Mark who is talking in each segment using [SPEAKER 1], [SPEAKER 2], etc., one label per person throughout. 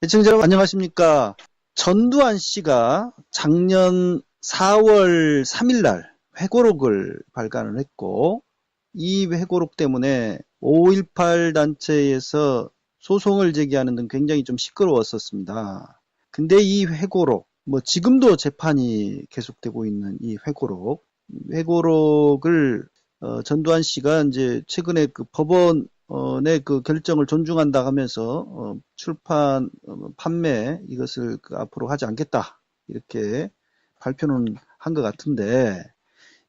[SPEAKER 1] 시청자 여러분 안녕하십니까. 전두환 씨가 작년 4월 3일 날 회고록을 발간을 했고, 이 회고록 때문에 5.18 단체에서 소송을 제기하는 등 굉장히 좀 시끄러웠었습니다. 근데 이 회고록, 지금도 재판이 계속되고 있는 이 회고록을 전두환 씨가 이제 최근에 그 법원의 그 결정을 존중한다 하면서 출판, 판매 이것을 앞으로 하지 않겠다 이렇게 발표는 한 것 같은데,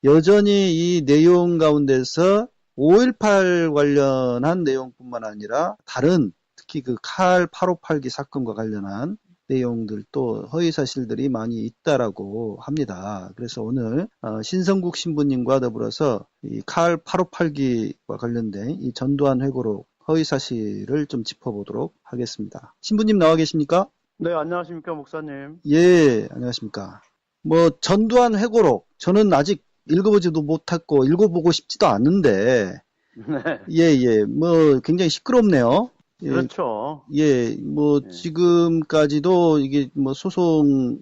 [SPEAKER 1] 여전히 이 내용 가운데서 5.18 관련한 내용뿐만 아니라 다른 특히 그 칼 858기 사건과 관련한 내용들도 허위 사실들이 많이 있다라고 합니다. 그래서 오늘 신성국 신부님과 더불어서 이 칼 858기와 관련된 이 전두환 회고록 허위 사실을 좀 짚어보도록 하겠습니다. 신부님 나와 계십니까?
[SPEAKER 2] 네, 안녕하십니까, 목사님.
[SPEAKER 1] 예, 안녕하십니까. 전두환 회고록 저는 아직 읽어보지도 못했고 읽어보고 싶지도 않는데,
[SPEAKER 2] 네,
[SPEAKER 1] 예, 굉장히 시끄럽네요. 예,
[SPEAKER 2] 그렇죠.
[SPEAKER 1] 예,
[SPEAKER 2] 네,
[SPEAKER 1] 지금까지도 이게 소송,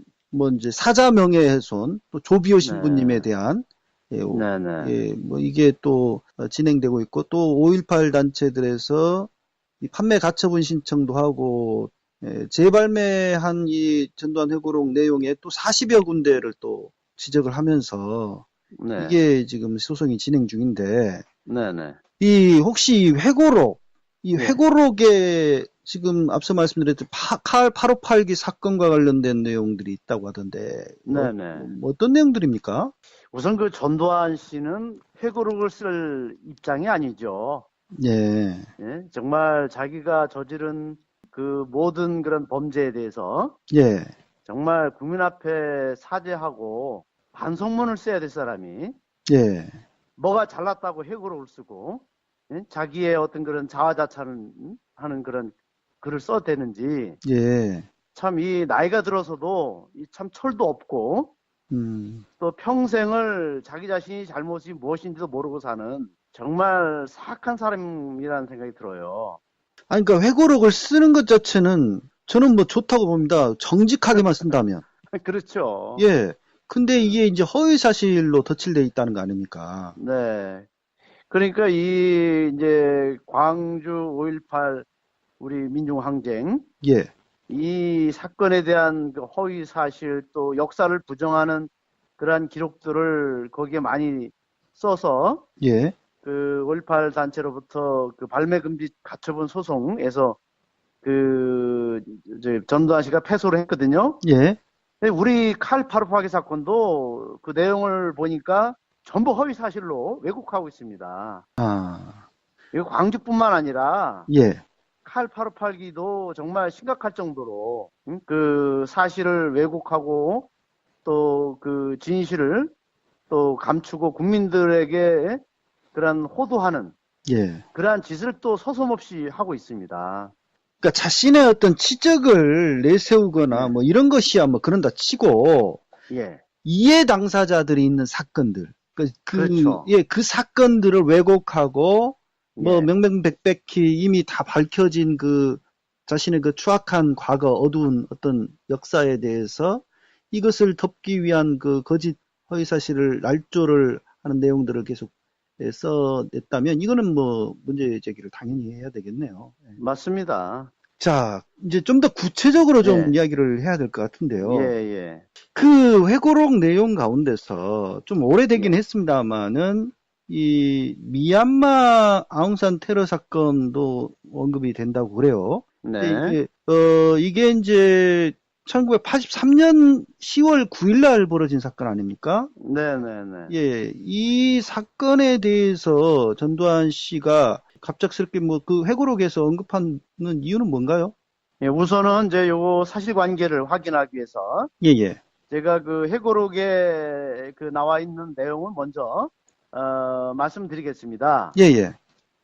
[SPEAKER 1] 이제 사자 명예훼손, 또 조비오 신부님에
[SPEAKER 2] 네,
[SPEAKER 1] 대한, 예,
[SPEAKER 2] 네, 네.
[SPEAKER 1] 예, 이게 또 진행되고 있고, 또 5.18 단체들에서 이 판매 가처분 신청도 하고, 예, 재발매한 이 전두환 회고록 내용에 또 40여 군데를 또 지적을 하면서
[SPEAKER 2] 네,
[SPEAKER 1] 이게 지금 소송이 진행 중인데,
[SPEAKER 2] 네, 네.
[SPEAKER 1] 혹시 이
[SPEAKER 2] 예,
[SPEAKER 1] 회고록에 지금 앞서 말씀드렸듯이 칼 858기 사건과 관련된 내용들이 있다고 하던데,
[SPEAKER 2] 네, 네.
[SPEAKER 1] 어떤 내용들입니까?
[SPEAKER 2] 우선 그 전두환 씨는 회고록을 쓸 입장이 아니죠.
[SPEAKER 1] 예,
[SPEAKER 2] 예, 정말 자기가 저지른 그 모든 그런 범죄에 대해서
[SPEAKER 1] 예,
[SPEAKER 2] 정말 국민 앞에 사죄하고 반성문을 써야 될 사람이
[SPEAKER 1] 예,
[SPEAKER 2] 뭐가 잘났다고 회고록을 쓰고, 예? 자기의 어떤 그런 자화자찬을 하는 그런 글을 써대는지,
[SPEAKER 1] 예,
[SPEAKER 2] 참 이 나이가 들어서도 이 참 철도 없고 또 평생을 자기 자신이 잘못이 무엇인지도 모르고 사는 정말 사악한 사람이라는 생각이 들어요.
[SPEAKER 1] 아니, 그러니까 회고록을 쓰는 것 자체는 저는 좋다고 봅니다. 정직하게만 쓴다면.
[SPEAKER 2] 그렇죠.
[SPEAKER 1] 예. 근데 이게 이제 허위 사실로 덧칠돼 있다는 거 아닙니까?
[SPEAKER 2] 네. 그러니까 이 이제 광주 5.18 우리 민중항쟁
[SPEAKER 1] 예,
[SPEAKER 2] 이 사건에 대한 그 허위 사실 또 역사를 부정하는 그러한 기록들을 거기에 많이 써서
[SPEAKER 1] 예,
[SPEAKER 2] 그 5.18 단체로부터 그 발매 금지 가처분 소송에서 그 이제 전두환 씨가 패소를 했거든요.
[SPEAKER 1] 예,
[SPEAKER 2] 근데 우리 칼 파르파기 사건도 그 내용을 보니까 전부 허위 사실로 왜곡하고 있습니다.
[SPEAKER 1] 아,
[SPEAKER 2] 이거 광주뿐만 아니라
[SPEAKER 1] 예,
[SPEAKER 2] 칼 858기도 정말 심각할 정도로 그 사실을 왜곡하고 또 그 진실을 또 감추고 국민들에게 그런 호도하는
[SPEAKER 1] 예.
[SPEAKER 2] 그러한 짓을 또 서슴없이 하고 있습니다.
[SPEAKER 1] 그러니까 자신의 어떤 치적을 내세우거나
[SPEAKER 2] 네.
[SPEAKER 1] 이런 것이야 그런다 치고,
[SPEAKER 2] 예.
[SPEAKER 1] 이해 당사자들이 있는 사건들,
[SPEAKER 2] 그렇죠.
[SPEAKER 1] 예, 그 사건들을 왜곡하고,
[SPEAKER 2] 예.
[SPEAKER 1] 명명백백히 이미 다 밝혀진 그 자신의 그 추악한 과거, 어두운 어떤 역사에 대해서 이것을 덮기 위한 그 거짓 허위 사실을 날조를 하는 내용들을 계속 써냈다면 이거는 문제 제기를 당연히 해야 되겠네요. 예.
[SPEAKER 2] 맞습니다.
[SPEAKER 1] 자, 이제 좀 더 구체적으로 좀
[SPEAKER 2] 예.
[SPEAKER 1] 이야기를 해야 될 것
[SPEAKER 2] 예,
[SPEAKER 1] 같은데요.
[SPEAKER 2] 예.
[SPEAKER 1] 그 회고록 내용 가운데서 좀 오래되긴
[SPEAKER 2] 예.
[SPEAKER 1] 했습니다만은 이 미얀마 아웅산 테러 사건도 언급이 된다고 그래요. 근데
[SPEAKER 2] 네.
[SPEAKER 1] 이게 이제 1983년 10월 9일 날 벌어진 사건 아닙니까?
[SPEAKER 2] 네, 네, 네.
[SPEAKER 1] 예, 이 사건에 대해서 전두환 씨가 갑작스럽게 그 회고록에서 언급하는 이유는 뭔가요?
[SPEAKER 2] 예, 우선은 이제 요거 사실관계를 확인하기 위해서
[SPEAKER 1] 예, 예,
[SPEAKER 2] 제가 그 회고록에 그 나와 있는 내용을 먼저 말씀드리겠습니다.
[SPEAKER 1] 예, 예,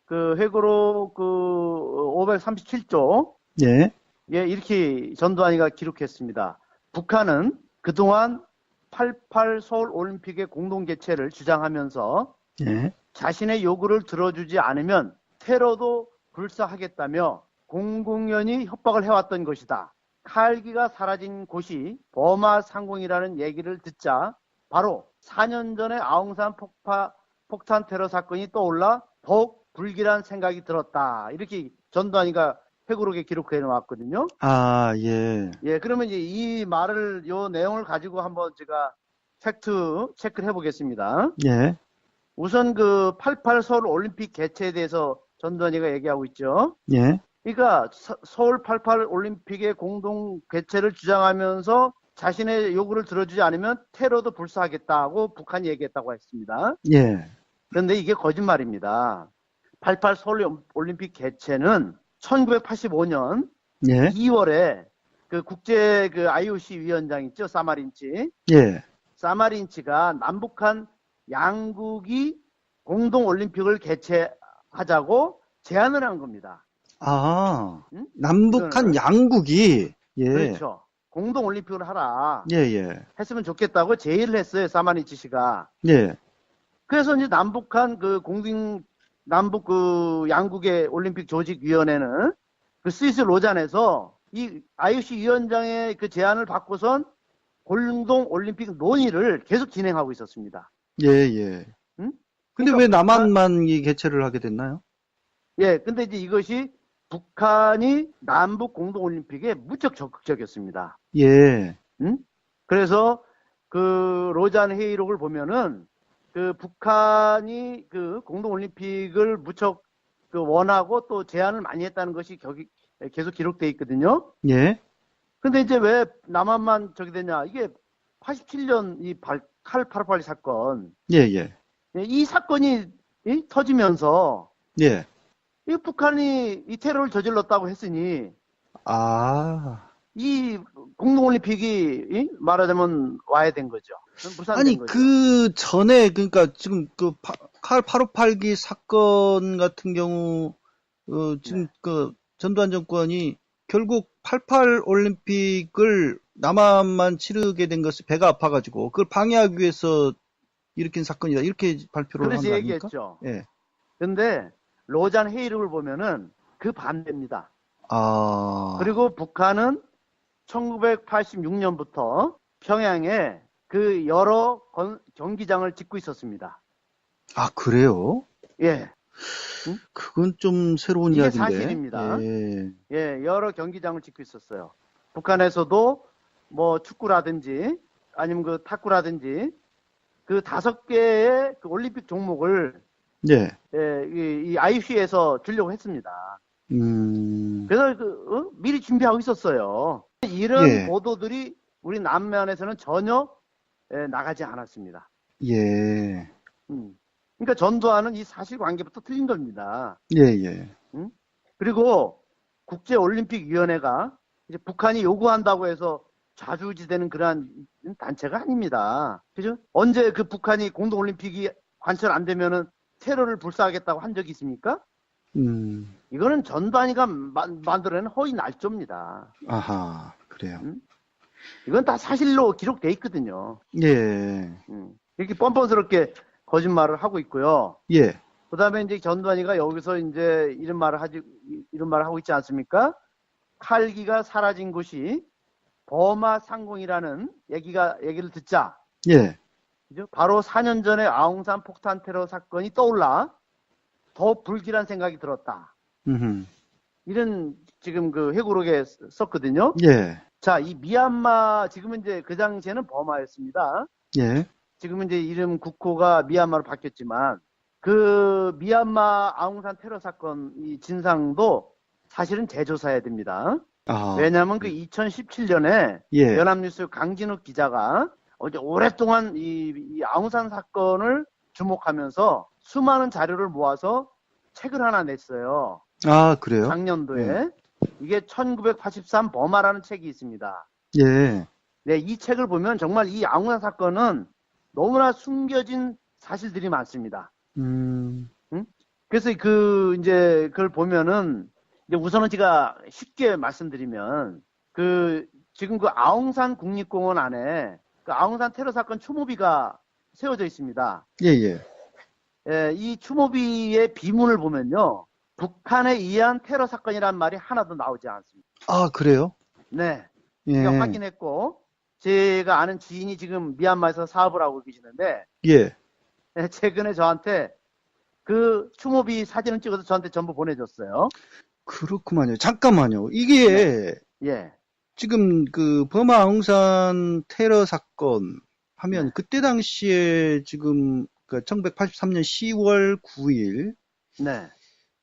[SPEAKER 2] 그 회고록 그 537조
[SPEAKER 1] 예,
[SPEAKER 2] 예, 이렇게 전두환이가 기록했습니다. 북한은 그동안 88 서울 올림픽의 공동 개최를 주장하면서
[SPEAKER 1] 예,
[SPEAKER 2] 자신의 요구를 들어주지 않으면 테러도 불사하겠다며 공공연히 협박을 해왔던 것이다. 칼기가 사라진 곳이 버마 상공이라는 얘기를 듣자 바로 4년 전에 아웅산 폭탄 테러 사건이 떠올라 더욱 불길한 생각이 들었다. 이렇게 전두환이가 회고록에 기록해 놓았거든요.
[SPEAKER 1] 아, 예.
[SPEAKER 2] 예, 그러면 이제 이 말을, 요 내용을 가지고 한번 제가 팩트 체크를 해보겠습니다.
[SPEAKER 1] 예.
[SPEAKER 2] 우선 그 88 서울 올림픽 개최에 대해서 전두환이가 얘기하고 있죠.
[SPEAKER 1] 예.
[SPEAKER 2] 그러니까 서울 88 올림픽의 공동 개최를 주장하면서 자신의 요구를 들어주지 않으면 테러도 불사하겠다고 북한이 얘기했다고 했습니다.
[SPEAKER 1] 예.
[SPEAKER 2] 그런데 이게 거짓말입니다. 88 서울 올림픽 개최는 1985년
[SPEAKER 1] 예.
[SPEAKER 2] 2월에 그 국제 그 IOC 위원장 있죠, 사마린치.
[SPEAKER 1] 예.
[SPEAKER 2] 사마린치가 남북한 양국이 공동 올림픽을 개최하자고 제안을 한 겁니다.
[SPEAKER 1] 아,
[SPEAKER 2] 응?
[SPEAKER 1] 남북한 양국이, 예.
[SPEAKER 2] 그렇죠. 공동 올림픽을 하라.
[SPEAKER 1] 예, 예.
[SPEAKER 2] 했으면 좋겠다고 제의를 했어요, 사마린치 씨가.
[SPEAKER 1] 예.
[SPEAKER 2] 그래서 이제 남북한 그 남북 그 양국의 올림픽 조직위원회는 그 스위스 로잔에서 이 IOC 위원장의 그 제안을 받고선 공동 올림픽 논의를 계속 진행하고 있었습니다.
[SPEAKER 1] 예, 예.
[SPEAKER 2] 응?
[SPEAKER 1] 근데
[SPEAKER 2] 그러니까
[SPEAKER 1] 왜 남한만 이 개최를 하게 됐나요?
[SPEAKER 2] 예, 근데 이제 이것이 북한이 남북 공동 올림픽에 무척 적극적이었습니다.
[SPEAKER 1] 예.
[SPEAKER 2] 응? 그래서 그 로잔 회의록을 보면은 그 북한이 그 공동 올림픽을 무척 그 원하고 또 제안을 많이 했다는 것이 계속 기록되어 있거든요.
[SPEAKER 1] 예.
[SPEAKER 2] 근데 이제 왜 남한만 저기 되냐? 이게 87년 이 칼 88 사건.
[SPEAKER 1] 예, 예.
[SPEAKER 2] 이 사건이 터지면서
[SPEAKER 1] 예.
[SPEAKER 2] 이 북한이 이 테러를 저질렀다고 했으니
[SPEAKER 1] 아.
[SPEAKER 2] 이 공동올림픽이 말하자면 와야 된 거죠. 무산된
[SPEAKER 1] 아니,
[SPEAKER 2] 거죠.
[SPEAKER 1] 그 전에, 그러니까 지금 그 칼 858기 사건 같은 경우, 지금
[SPEAKER 2] 네.
[SPEAKER 1] 그 전두환 정권이 결국 88 올림픽을 남한만 치르게 된 것을 배가 아파가지고 그걸 방해하기 위해서 일으킨 사건이다. 이렇게 발표를 한 거
[SPEAKER 2] 그래서
[SPEAKER 1] 아닙니까?
[SPEAKER 2] 얘기했죠.
[SPEAKER 1] 예.
[SPEAKER 2] 근데 로잔 회의록을 보면은 그 반대입니다.
[SPEAKER 1] 아.
[SPEAKER 2] 그리고 북한은 1986년부터 평양에 그 여러 경기장을 짓고 있었습니다.
[SPEAKER 1] 아, 그래요?
[SPEAKER 2] 예.
[SPEAKER 1] 그건 좀 새로운
[SPEAKER 2] 이게
[SPEAKER 1] 이야기인데.
[SPEAKER 2] 사실입니다.
[SPEAKER 1] 예.
[SPEAKER 2] 예, 여러 경기장을 짓고 있었어요. 북한에서도 뭐 축구라든지 아니면 그 탁구라든지 그 5개의 그 올림픽 종목을
[SPEAKER 1] 예.
[SPEAKER 2] 예, 이 IOC에서 주려고 했습니다. 그래서 미리 준비하고 있었어요. 이런
[SPEAKER 1] 예.
[SPEAKER 2] 보도들이 우리 남면에서는 전혀 나가지 않았습니다.
[SPEAKER 1] 예.
[SPEAKER 2] 그러니까 전두환은 이 사실관계부터 틀린 겁니다.
[SPEAKER 1] 예, 예.
[SPEAKER 2] 그리고 국제올림픽위원회가 이제 북한이 요구한다고 해서 좌지우지되는 그러한 단체가 아닙니다. 그죠? 언제 그 북한이 공동올림픽이 관철 안 되면은 테러를 불사하겠다고 한 적이 있습니까? 이거는 전두환이가 만들어낸 허위 날조입니다.
[SPEAKER 1] 아하, 그래요.
[SPEAKER 2] 이건 다 사실로 기록돼 있거든요.
[SPEAKER 1] 예.
[SPEAKER 2] 이렇게 뻔뻔스럽게 거짓말을 하고 있고요.
[SPEAKER 1] 예.
[SPEAKER 2] 그 다음에 이제 전두환이가 여기서 이제 이런 말을 하고 있지 않습니까? 칼기가 사라진 곳이 버마 상공이라는 얘기를 듣자.
[SPEAKER 1] 예.
[SPEAKER 2] 그죠? 바로 4년 전에 아웅산 폭탄 테러 사건이 떠올라 더 불길한 생각이 들었다. 이런 지금 그 회고록에 썼거든요.
[SPEAKER 1] 예.
[SPEAKER 2] 자, 이 미얀마, 지금은 이제 그 당시에는 버마였습니다.
[SPEAKER 1] 예.
[SPEAKER 2] 지금은 이제 이름 국호가 미얀마로 바뀌었지만 그 미얀마 아웅산 테러 사건 이 진상도 사실은 재조사해야 됩니다.
[SPEAKER 1] 아.
[SPEAKER 2] 왜냐하면 그 2017년에
[SPEAKER 1] 예.
[SPEAKER 2] 연합뉴스 강진욱 기자가 오랫동안 이 아웅산 사건을 주목하면서 수많은 자료를 모아서 책을 하나 냈어요.
[SPEAKER 1] 아, 그래요?
[SPEAKER 2] 작년도에. 이게 1983 버마라는 책이 있습니다.
[SPEAKER 1] 예.
[SPEAKER 2] 네, 이 책을 보면 정말 이 아웅산 사건은 너무나 숨겨진 사실들이 많습니다. 그래서 이제 그걸 보면은 이제 우선은 제가 쉽게 말씀드리면 지금 그 아웅산 국립공원 안에 그 아웅산 테러 사건 추모비가 세워져 있습니다.
[SPEAKER 1] 예, 예.
[SPEAKER 2] 예, 이 추모비의 비문을 보면요. 북한에 의한 테러 사건이란 말이 하나도 나오지 않습니다.
[SPEAKER 1] 아, 그래요?
[SPEAKER 2] 네.
[SPEAKER 1] 예.
[SPEAKER 2] 제가 확인했고, 제가 아는 지인이 지금 미얀마에서 사업을 하고 계시는데,
[SPEAKER 1] 예.
[SPEAKER 2] 최근에 저한테 그 추모비 사진을 찍어서 저한테 전부 보내줬어요.
[SPEAKER 1] 그렇구만요. 잠깐만요. 이게
[SPEAKER 2] 네. 예.
[SPEAKER 1] 지금 그 버마 아웅산 테러 사건 하면
[SPEAKER 2] 네.
[SPEAKER 1] 그때 당시에 지금 그 1983년 10월 9일
[SPEAKER 2] 네.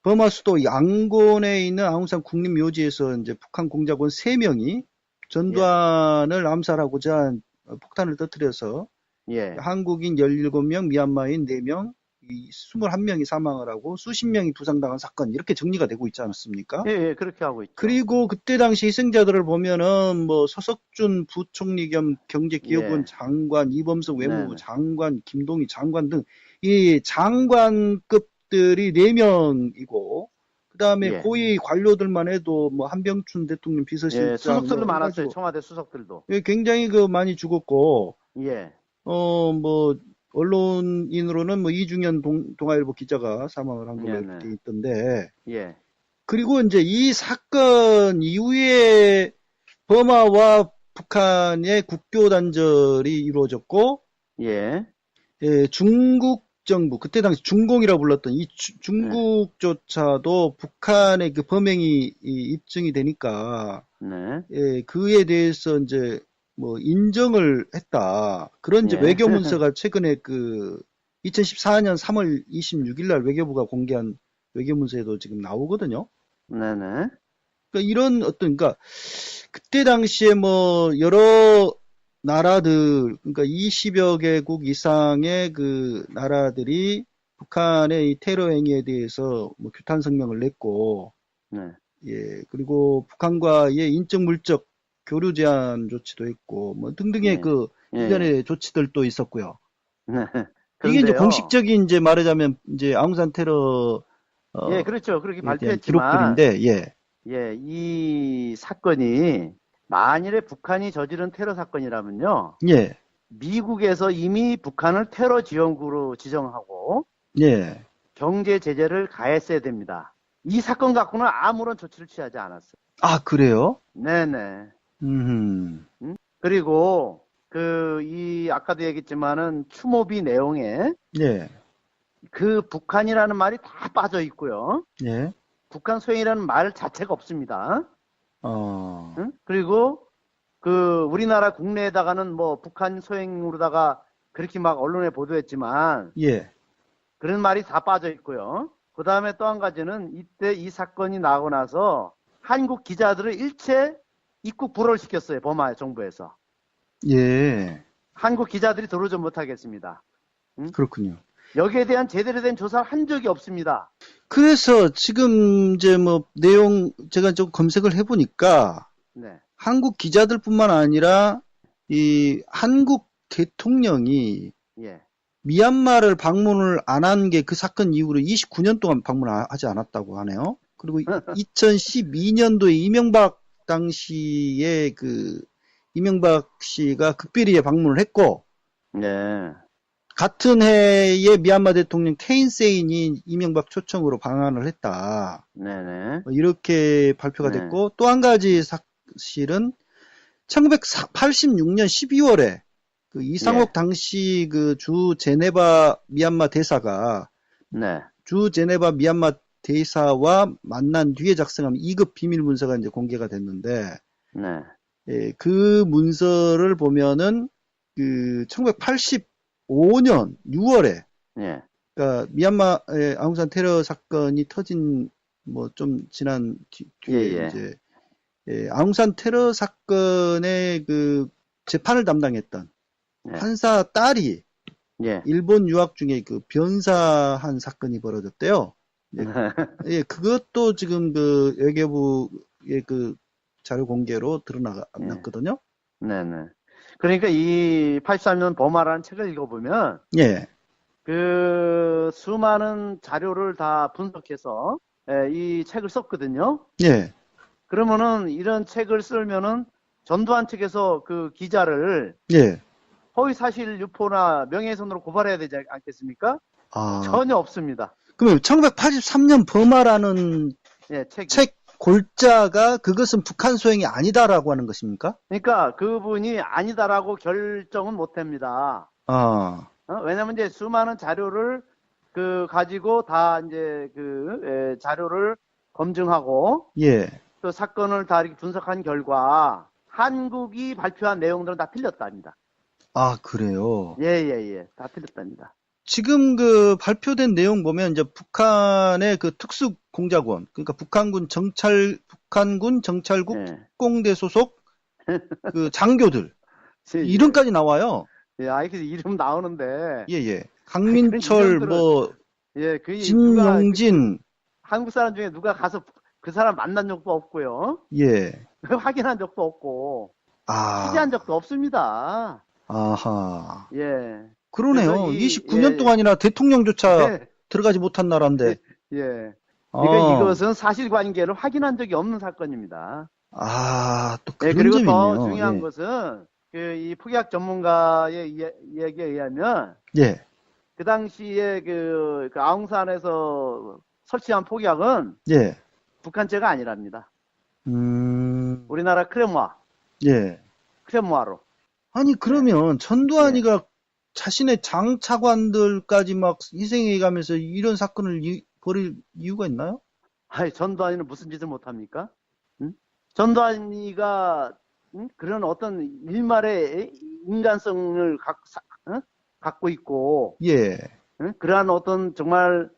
[SPEAKER 1] 버마 수도 양곤에 있는 아웅산 국립묘지에서 이제 북한 공작원 3명이 전두환을 암살하고자 폭탄을 터뜨려서
[SPEAKER 2] 예.
[SPEAKER 1] 한국인 17명, 미얀마인 4명, 21명이 사망을 하고 수십 명이 부상당한 사건 이렇게 정리가 되고 있지 않았습니까?
[SPEAKER 2] 예, 예, 그렇게 하고 있죠.
[SPEAKER 1] 그리고 그때 당시 희생자들을 보면은 뭐 서석준 부총리 겸 경제기업원
[SPEAKER 2] 예.
[SPEAKER 1] 장관, 이범석 외무부
[SPEAKER 2] 네네.
[SPEAKER 1] 장관, 김동희 장관 등 이 장관급들이 4명이고 그다음에
[SPEAKER 2] 예.
[SPEAKER 1] 고위 관료들만 해도 뭐 한병춘 대통령 비서실장
[SPEAKER 2] 예, 수석들도
[SPEAKER 1] 뭐
[SPEAKER 2] 많았어요.
[SPEAKER 1] 해가지고
[SPEAKER 2] 청와대 수석들도.
[SPEAKER 1] 예, 굉장히 그 많이 죽었고
[SPEAKER 2] 예.
[SPEAKER 1] 뭐 언론인으로는 뭐 이중현 동아일보 기자가 사망을 한 걸로
[SPEAKER 2] 네네.
[SPEAKER 1] 이렇게 있던데
[SPEAKER 2] 예.
[SPEAKER 1] 그리고 이제 이 사건 이후에 버마와 북한의 국교 단절이 이루어졌고,
[SPEAKER 2] 예.
[SPEAKER 1] 예, 중국 정부, 그때 당시 중공이라고 불렀던 이
[SPEAKER 2] 네.
[SPEAKER 1] 중국조차도 북한의 그 범행이 입증이 되니까,
[SPEAKER 2] 네.
[SPEAKER 1] 예, 그에 대해서 이제 뭐 인정을 했다. 그런 이제
[SPEAKER 2] 예.
[SPEAKER 1] 외교문서가 최근에 그 2014년 3월 26일 날 외교부가 공개한 외교문서에도 지금 나오거든요.
[SPEAKER 2] 네네.
[SPEAKER 1] 그러니까 이런 어떤, 그러니까 그때 당시에 뭐 여러 나라들, 그러니까 20여 개국 이상의 그 나라들이 북한의 이 테러 행위에 대해서 뭐 규탄 성명을 냈고,
[SPEAKER 2] 네.
[SPEAKER 1] 예, 그리고 북한과의 인적 물적 교류 제한 조치도 했고, 뭐 등등의
[SPEAKER 2] 예.
[SPEAKER 1] 그
[SPEAKER 2] 예.
[SPEAKER 1] 일련의 조치들도 있었고요.
[SPEAKER 2] 네.
[SPEAKER 1] 이게 이제
[SPEAKER 2] 그런데요.
[SPEAKER 1] 공식적인 이제 말하자면 이제 아웅산 테러
[SPEAKER 2] 예, 그렇죠. 그렇게
[SPEAKER 1] 에 대한
[SPEAKER 2] 발표했지만,
[SPEAKER 1] 기록들인데, 예,
[SPEAKER 2] 예, 이 사건이 만일에 북한이 저지른 테러 사건이라면요,
[SPEAKER 1] 예,
[SPEAKER 2] 미국에서 이미 북한을 테러 지원국으로 지정하고
[SPEAKER 1] 예.
[SPEAKER 2] 경제 제재를 가했어야 됩니다. 이 사건 갖고는 아무런 조치를 취하지 않았어요.
[SPEAKER 1] 아, 그래요?
[SPEAKER 2] 네네.
[SPEAKER 1] 음,
[SPEAKER 2] 그리고 아까도 얘기했지만은 추모비 내용에
[SPEAKER 1] 예,
[SPEAKER 2] 그 북한이라는 말이 다 빠져 있고요.
[SPEAKER 1] 예,
[SPEAKER 2] 북한 소행이라는 말 자체가 없습니다.
[SPEAKER 1] 어,
[SPEAKER 2] 응? 그리고 우리나라 국내에다가는 뭐 북한 소행으로다가 그렇게 막 언론에 보도했지만
[SPEAKER 1] 예,
[SPEAKER 2] 그런 말이 다 빠져 있고요. 그 다음에 또 한 가지는 이때 이 사건이 나고 나서 한국 기자들을 일체 입국 불허를 시켰어요. 버마 정부에서.
[SPEAKER 1] 예,
[SPEAKER 2] 한국 기자들이 들어오지 못하겠습니다. 응?
[SPEAKER 1] 그렇군요.
[SPEAKER 2] 여기에 대한 제대로 된 조사를 한 적이 없습니다.
[SPEAKER 1] 그래서 지금 이제 뭐 내용 제가 좀 검색을 해보니까
[SPEAKER 2] 네.
[SPEAKER 1] 한국 기자들뿐만 아니라 이 한국 대통령이
[SPEAKER 2] 예.
[SPEAKER 1] 미얀마를 방문을 안 한 게 그 사건 이후로 29년 동안 방문하지 않았다고 하네요. 그리고 2012년도에 이명박 당시에 그 이명박 씨가 극비리에 방문을 했고
[SPEAKER 2] 네.
[SPEAKER 1] 같은 해에 미얀마 대통령 테인세인이 이명박 초청으로 방한을 했다.
[SPEAKER 2] 네네.
[SPEAKER 1] 이렇게 발표가
[SPEAKER 2] 네.
[SPEAKER 1] 됐고 또 한 가지 사실은 1986년 12월에 그 이상옥
[SPEAKER 2] 예.
[SPEAKER 1] 당시 그 주 제네바 미얀마 대사가
[SPEAKER 2] 네.
[SPEAKER 1] 주 제네바 미얀마 대사와 만난 뒤에 작성한 2급 비밀 문서가 이제 공개가 됐는데
[SPEAKER 2] 네.
[SPEAKER 1] 예, 그 문서를 보면은 그 1985년 6월에
[SPEAKER 2] 예.
[SPEAKER 1] 그러니까 미얀마의 아웅산 테러 사건이 터진 뭐 좀 지난 뒤에
[SPEAKER 2] 예.
[SPEAKER 1] 이제 예, 아웅산 테러 사건의 그 재판을 담당했던
[SPEAKER 2] 예.
[SPEAKER 1] 판사 딸이
[SPEAKER 2] 예.
[SPEAKER 1] 일본 유학 중에 그 변사한 사건이 벌어졌대요. 예, 예, 그것도 지금 그 외교부의 그 자료 공개로 드러났거든요.
[SPEAKER 2] 네네. 그러니까 이 83년 버마라는 책을 읽어보면
[SPEAKER 1] 예,
[SPEAKER 2] 그 수많은 자료를 다 분석해서 이 책을 썼거든요.
[SPEAKER 1] 예,
[SPEAKER 2] 그러면은 이런 책을 쓰면은 전두환 측에서 그 기자를
[SPEAKER 1] 예.
[SPEAKER 2] 허위사실 유포나 명예훼손으로 고발해야 되지 않겠습니까?
[SPEAKER 1] 아,
[SPEAKER 2] 전혀 없습니다.
[SPEAKER 1] 그러면 1983년 버마라는
[SPEAKER 2] 예, 책이.
[SPEAKER 1] 책 골자가 그것은 북한 소행이 아니다라고 하는 것입니까?
[SPEAKER 2] 그러니까 그분이 아니다라고 결정은 못 합니다.
[SPEAKER 1] 아,
[SPEAKER 2] 왜냐면 이제 수많은 자료를 가지고 다 이제 자료를 검증하고
[SPEAKER 1] 예.
[SPEAKER 2] 또 사건을 다 이렇게 분석한 결과 한국이 발표한 내용들은 다 틀렸답니다.
[SPEAKER 1] 아, 그래요?
[SPEAKER 2] 예. 다 틀렸답니다.
[SPEAKER 1] 지금 그 발표된 내용 보면 이제 북한의 그 특수공작원, 그러니까 북한군 정찰국
[SPEAKER 2] 예.
[SPEAKER 1] 특공대 소속 그 장교들
[SPEAKER 2] 예.
[SPEAKER 1] 이름까지 나와요.
[SPEAKER 2] 예, 그 이름 나오는데.
[SPEAKER 1] 예. 강민철, 뭐
[SPEAKER 2] 예,
[SPEAKER 1] 진용진.
[SPEAKER 2] 한국 사람 중에 누가 가서 그 사람 만난 적도 없고요.
[SPEAKER 1] 예.
[SPEAKER 2] 확인한 적도 없고.
[SPEAKER 1] 아.
[SPEAKER 2] 취재한 적도 없습니다.
[SPEAKER 1] 아하.
[SPEAKER 2] 예.
[SPEAKER 1] 그러네요. 29년 동안이나 대통령조차 들어가지 못한 나라인데.
[SPEAKER 2] 예. 그러니까 이것은 사실관계를 확인한 적이 없는 사건입니다.
[SPEAKER 1] 아, 또 그런
[SPEAKER 2] 그리고
[SPEAKER 1] 점이
[SPEAKER 2] 더
[SPEAKER 1] 있네요.
[SPEAKER 2] 중요한 것은 이 폭약 전문가의 이야기에 의하면 그 당시에 그 아웅산에서 설치한 폭약은 북한제가 아니랍니다. 우리나라 크레모아로.
[SPEAKER 1] 아니 그러면 전두환이가 자신의 장차관들까지 막 희생해 가면서 이런 사건을 벌일 이유가 있나요?
[SPEAKER 2] 아니, 전두환이는 무슨 짓을 못합니까? 응? 전두환이가 그런 어떤 일말의 인간성을 갖고 있고 그러한 어떤 정말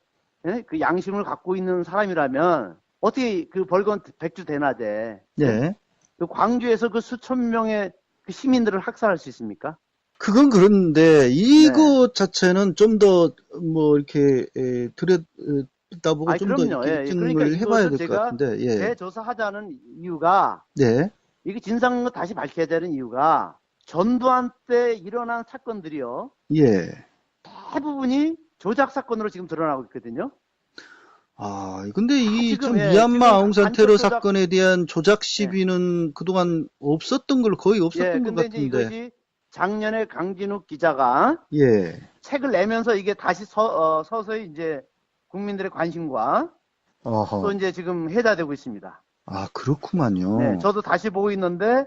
[SPEAKER 2] 그 양심을 갖고 있는 사람이라면 어떻게 그 벌건 백주 대낮에 그 광주에서 그 수천 명의 그 시민들을 학살할 수 있습니까?
[SPEAKER 1] 그건 그런데 이것 자체는 좀 더 뭐 이렇게 들여다보고 좀 더 이렇게 입증을
[SPEAKER 2] 그러니까
[SPEAKER 1] 해봐야 될 것 같은데.
[SPEAKER 2] 재조사하자는 이유가 이게 진상을 다시 밝혀야 되는 이유가 전두환 때 일어난 사건들이요. 대부분이 조작 사건으로 지금 드러나고 있거든요.
[SPEAKER 1] 아, 근데 이 참 미얀마 아웅산 테러 사건에 대한 조작 시비는 그동안 없었던 걸로 거의 없었던 것 같은데.
[SPEAKER 2] 근데 이것이 작년에 강진욱 기자가 책을 내면서 이게 다시 서서히 이제 국민들의 관심과 또 이제 지금 해자되고 있습니다.
[SPEAKER 1] 아, 그렇구만요.
[SPEAKER 2] 저도 다시 보고 있는데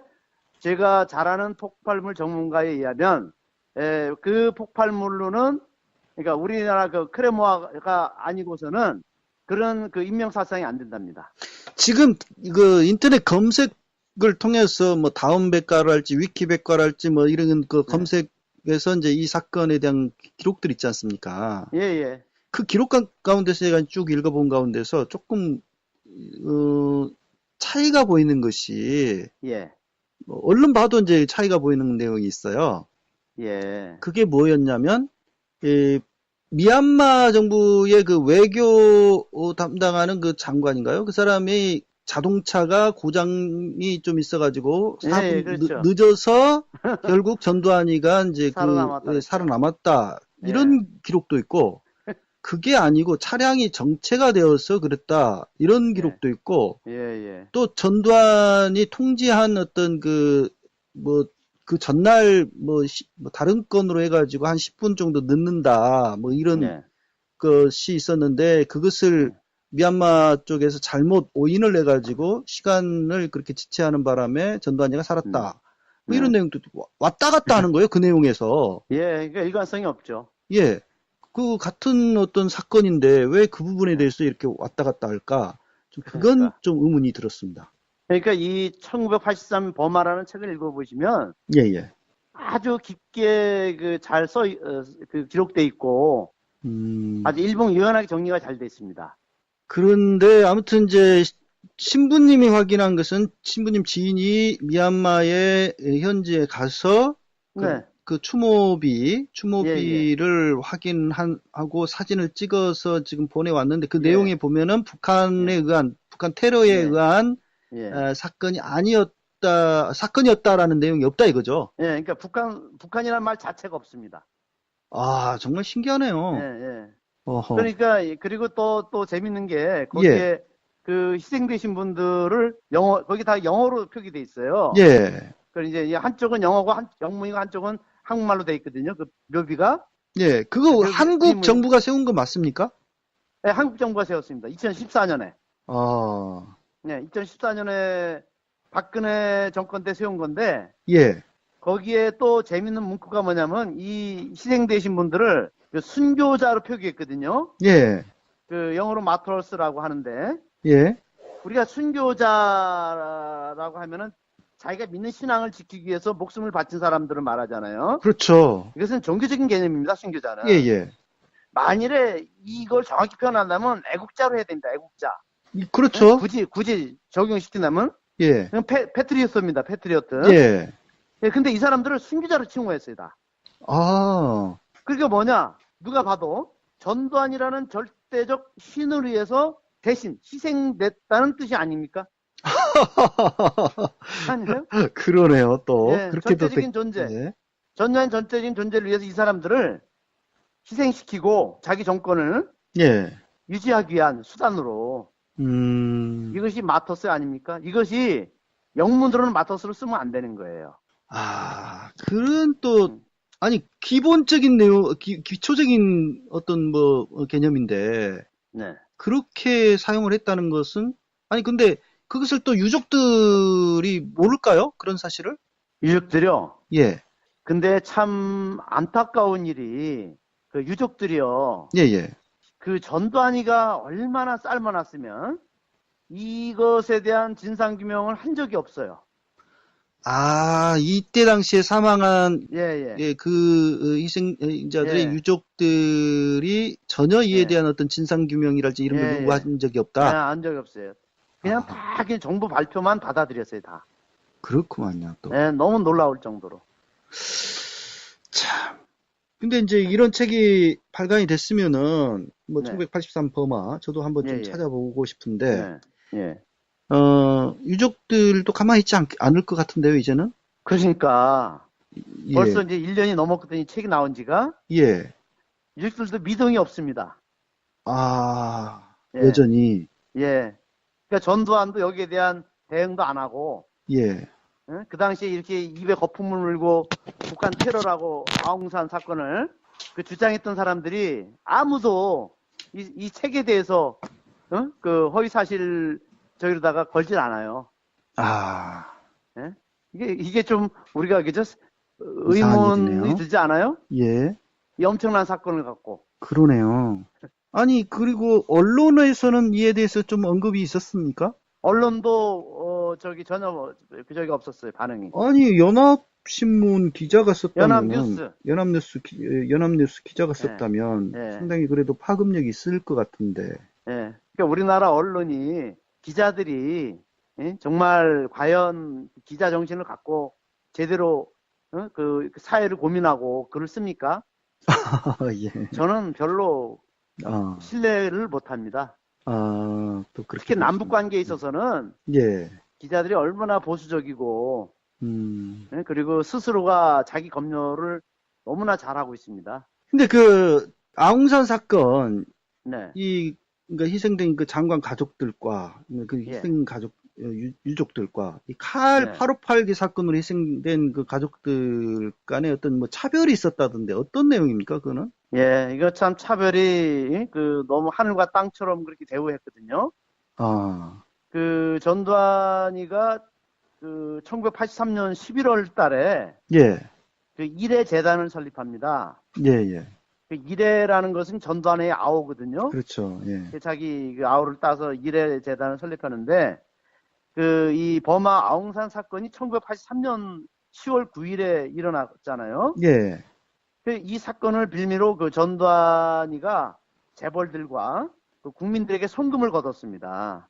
[SPEAKER 2] 제가 잘 아는 폭발물 전문가에 의하면 그 폭발물로는 그러니까 우리나라 그 크레모아가 아니고서는 그런 그 인명사상이 안 된답니다.
[SPEAKER 1] 지금 그 인터넷 검색을 통해서 뭐 다음백과랄지 위키백과랄지 뭐 이런 그 검색에서 이제 이 사건에 대한 기록들 있지 않습니까? 그 기록 가운데서 제가 쭉 읽어본 가운데서 조금 차이가 보이는 것이 뭐 얼른 봐도 이제 차이가 보이는 내용이 있어요. 그게 뭐였냐면 미얀마 정부의 그 외교 담당하는 그 장관인가요? 그 사람이 자동차가 고장이 좀 있어가지고 늦어서 결국 전두환이가 이제 살아남았다. 이런 기록도 있고, 그게 아니고 차량이 정체가 되어서 그랬다. 이런 기록도 있고, 또 전두환이 통지한 어떤 그 전날 뭐 다른 건으로 해가지고 한 10분 정도 늦는다. 뭐 이런 것이 있었는데 그것을 미얀마 쪽에서 잘못 오인을 해가지고 시간을 그렇게 지체하는 바람에 전두환이가 살았다. 뭐 이런 내용도 왔다 갔다 하는 거예요. 그 내용에서.
[SPEAKER 2] 그러니까 일관성이 없죠.
[SPEAKER 1] 그 같은 어떤 사건인데 왜 그 부분에 대해서 이렇게 왔다 갔다 할까? 그건 좀 의문이 들었습니다.
[SPEAKER 2] 그러니까 이 1983 범화라는 책을 읽어보시면 아주 깊게 기록돼 있고 아주 일봉이연하게 정리가 잘 돼 있습니다.
[SPEAKER 1] 그런데 아무튼 이제 신부님이 확인한 것은 신부님 지인이 미얀마에 현지에 가서 그 추모비를 확인하고 사진을 찍어서 지금 보내왔는데 그 내용에 보면은 북한 테러에 의한 사건이 사건이었다라는 내용이 없다 이거죠.
[SPEAKER 2] 그러니까 북한이라는 말 자체가 없습니다.
[SPEAKER 1] 아, 정말 신기하네요.
[SPEAKER 2] 그러니까 그리고 또 재밌는 게 거기에 그 희생되신 분들을 거기 다 영어로 표기돼 있어요. 그리고 이제 한쪽은 영어고 영문이고 한쪽은 한국말로 돼 있거든요. 그 묘비가.
[SPEAKER 1] 그거 한국 정부가 세운 거 맞습니까?
[SPEAKER 2] 한국 정부가 세웠습니다. 2014년에. 네, 2014년에 박근혜 정권 때 세운 건데,
[SPEAKER 1] 예,
[SPEAKER 2] 거기에 또 재밌는 문구가 뭐냐면, 이 희생되신 분들을 그 순교자로 표기했거든요.
[SPEAKER 1] 예,
[SPEAKER 2] 그 영어로 마트러스라고 하는데,
[SPEAKER 1] 예.
[SPEAKER 2] 우리가 순교자라고 하면은 자기가 믿는 신앙을 지키기 위해서 목숨을 바친 사람들을 말하잖아요.
[SPEAKER 1] 그렇죠.
[SPEAKER 2] 이것은 종교적인 개념입니다, 순교자는.
[SPEAKER 1] 예, 예.
[SPEAKER 2] 만일에 이걸 정확히 표현한다면 애국자로 해야 됩니다, 애국자.
[SPEAKER 1] 그렇죠.
[SPEAKER 2] 굳이 적용시킨다면
[SPEAKER 1] 예,
[SPEAKER 2] 그냥 패트리어트입니다, 패트리어트.
[SPEAKER 1] 예.
[SPEAKER 2] 예, 근데 이 사람들을 순교자로 칭호했어요, 다.
[SPEAKER 1] 아,
[SPEAKER 2] 그게 뭐냐? 누가 봐도 전두환이라는 절대적 신을 위해서 대신 희생됐다는 뜻이 아닙니까? 아니에요?
[SPEAKER 1] 그러네요, 또.
[SPEAKER 2] 예,
[SPEAKER 1] 그렇게도
[SPEAKER 2] 절대적인 존재.
[SPEAKER 1] 예.
[SPEAKER 2] 전두환 전체적인 존재를 위해서 이 사람들을 희생시키고 자기 정권을
[SPEAKER 1] 예.
[SPEAKER 2] 유지하기 위한 수단으로
[SPEAKER 1] 음,
[SPEAKER 2] 이것이 마터스 아닙니까? 이것이 영문으로는 마터스를 쓰면 안 되는 거예요.
[SPEAKER 1] 그런 또, 아니, 기본적인 내용, 기초적인 어떤 뭐, 개념인데,
[SPEAKER 2] 네.
[SPEAKER 1] 그렇게 사용을 했다는 것은, 아니, 근데 그것을 또 유족들이 모를까요? 그런 사실을?
[SPEAKER 2] 유족들이요.
[SPEAKER 1] 예,
[SPEAKER 2] 근데 참 안타까운 일이 그 유족들이요.
[SPEAKER 1] 예, 예.
[SPEAKER 2] 그 전두환이가 얼마나 삶아놨으면 이것에 대한 진상규명을 한 적이 없어요.
[SPEAKER 1] 이때 당시에 사망한,
[SPEAKER 2] 예, 예.
[SPEAKER 1] 예, 그, 희생자들의
[SPEAKER 2] 예.
[SPEAKER 1] 유족들이 전혀 이에
[SPEAKER 2] 예.
[SPEAKER 1] 대한 어떤 진상규명이랄지 이런 걸
[SPEAKER 2] 예, 예.
[SPEAKER 1] 요구한 적이
[SPEAKER 2] 네,
[SPEAKER 1] 없다.
[SPEAKER 2] 한 적이 없어요. 그냥 다 그냥 정부 발표만 받아들였어요, 다.
[SPEAKER 1] 그렇구만요, 또.
[SPEAKER 2] 네, 너무 놀라울 정도로.
[SPEAKER 1] 참. 근데 이제 이런 책이 발간이 됐으면은, 뭐,
[SPEAKER 2] 네.
[SPEAKER 1] 1983 버마, 저도 한번 좀
[SPEAKER 2] 예, 예.
[SPEAKER 1] 찾아보고 싶은데,
[SPEAKER 2] 네, 예.
[SPEAKER 1] 유족들도 가만히 있지 않을 것 같은데요, 이제는?
[SPEAKER 2] 그러니까
[SPEAKER 1] 예,
[SPEAKER 2] 벌써 이제 1년이 넘었거든요, 책이 나온 지가.
[SPEAKER 1] 예.
[SPEAKER 2] 유족들도 미동이 없습니다. 예,
[SPEAKER 1] 여전히,
[SPEAKER 2] 예. 그러니까 전두환도 여기에 대한 대응도 안 하고,
[SPEAKER 1] 예.
[SPEAKER 2] 그 당시에 이렇게 입에 거품을 물고 북한 테러라고 아웅산 사건을 그 주장했던 사람들이 아무도 이 책에 대해서 그 허위 사실 저기로다가 걸질 않아요. 예? 이게 좀 우리가 그저
[SPEAKER 1] 이상한
[SPEAKER 2] 의문이
[SPEAKER 1] 일이네요.
[SPEAKER 2] 들지 않아요?
[SPEAKER 1] 예.
[SPEAKER 2] 이 엄청난 사건을 갖고.
[SPEAKER 1] 그러네요. 아니, 그리고 언론에서는 이에 대해서 좀 언급이 있었습니까?
[SPEAKER 2] 언론도 전혀 저기 없었어요, 반응이.
[SPEAKER 1] 아니, 연합신문 기자가 썼다면은,
[SPEAKER 2] 연합뉴스.
[SPEAKER 1] 연합뉴스 기자가 썼다면
[SPEAKER 2] 예.
[SPEAKER 1] 상당히 그래도 파급력이 있을 것 같은데.
[SPEAKER 2] 예. 그러니까 우리나라 언론이 기자들이 정말 과연 기자 정신을 갖고 제대로 그 사회를 고민하고 글을 씁니까?
[SPEAKER 1] 예.
[SPEAKER 2] 저는 별로
[SPEAKER 1] 아,
[SPEAKER 2] 신뢰를 못합니다.
[SPEAKER 1] 또 그렇게.
[SPEAKER 2] 특히 남북 관계에 있어서는
[SPEAKER 1] 예.
[SPEAKER 2] 기자들이 얼마나 보수적이고 그리고 스스로가 자기 검열을 너무나 잘하고 있습니다.
[SPEAKER 1] 근데 그 아웅산 사건,
[SPEAKER 2] 네.
[SPEAKER 1] 그러니까 희생된 그 장관 가족들과 그 희생 가족 유족들과 이 칼 858개 사건으로 희생된 그 가족들 간에 어떤 뭐 차별이 있었다던데 어떤 내용입니까, 그거는?
[SPEAKER 2] 예, 이거 참 차별이 그 너무 하늘과 땅처럼 그렇게 대우했거든요. 그 전두환이가 그 1983년 11월 달에 그 일해 재단을 설립합니다.
[SPEAKER 1] 예.
[SPEAKER 2] 그 일해라는 것은 전두환의 아우거든요.
[SPEAKER 1] 그렇죠. 예.
[SPEAKER 2] 자기 그 아우를 따서 일해 재단을 설립하는데 그 이 버마 아웅산 사건이 1983년 10월 9일에 일어났잖아요.
[SPEAKER 1] 예.
[SPEAKER 2] 이 사건을 빌미로 그 전두환이가 재벌들과 그 국민들에게 송금을 거뒀습니다.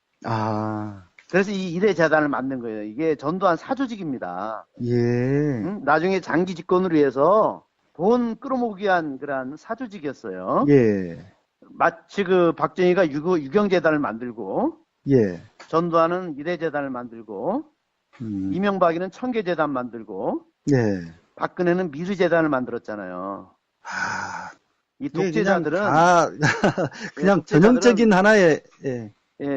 [SPEAKER 2] 그래서 이 일해 재단을 만든 거예요. 이게 전두환 사조직입니다.
[SPEAKER 1] 예.
[SPEAKER 2] 나중에 장기 집권을 위해서 돈 끌어모으기 위한 그러한 사조직이었어요.
[SPEAKER 1] 예.
[SPEAKER 2] 마치 그 박정희가 유경재단을 만들고,
[SPEAKER 1] 예.
[SPEAKER 2] 전두환은 일해재단을 만들고, 이명박이는 청계재단 만들고,
[SPEAKER 1] 예.
[SPEAKER 2] 박근혜는 미르재단을 만들었잖아요. 이 독재자들은
[SPEAKER 1] 그냥 전형적인 하나의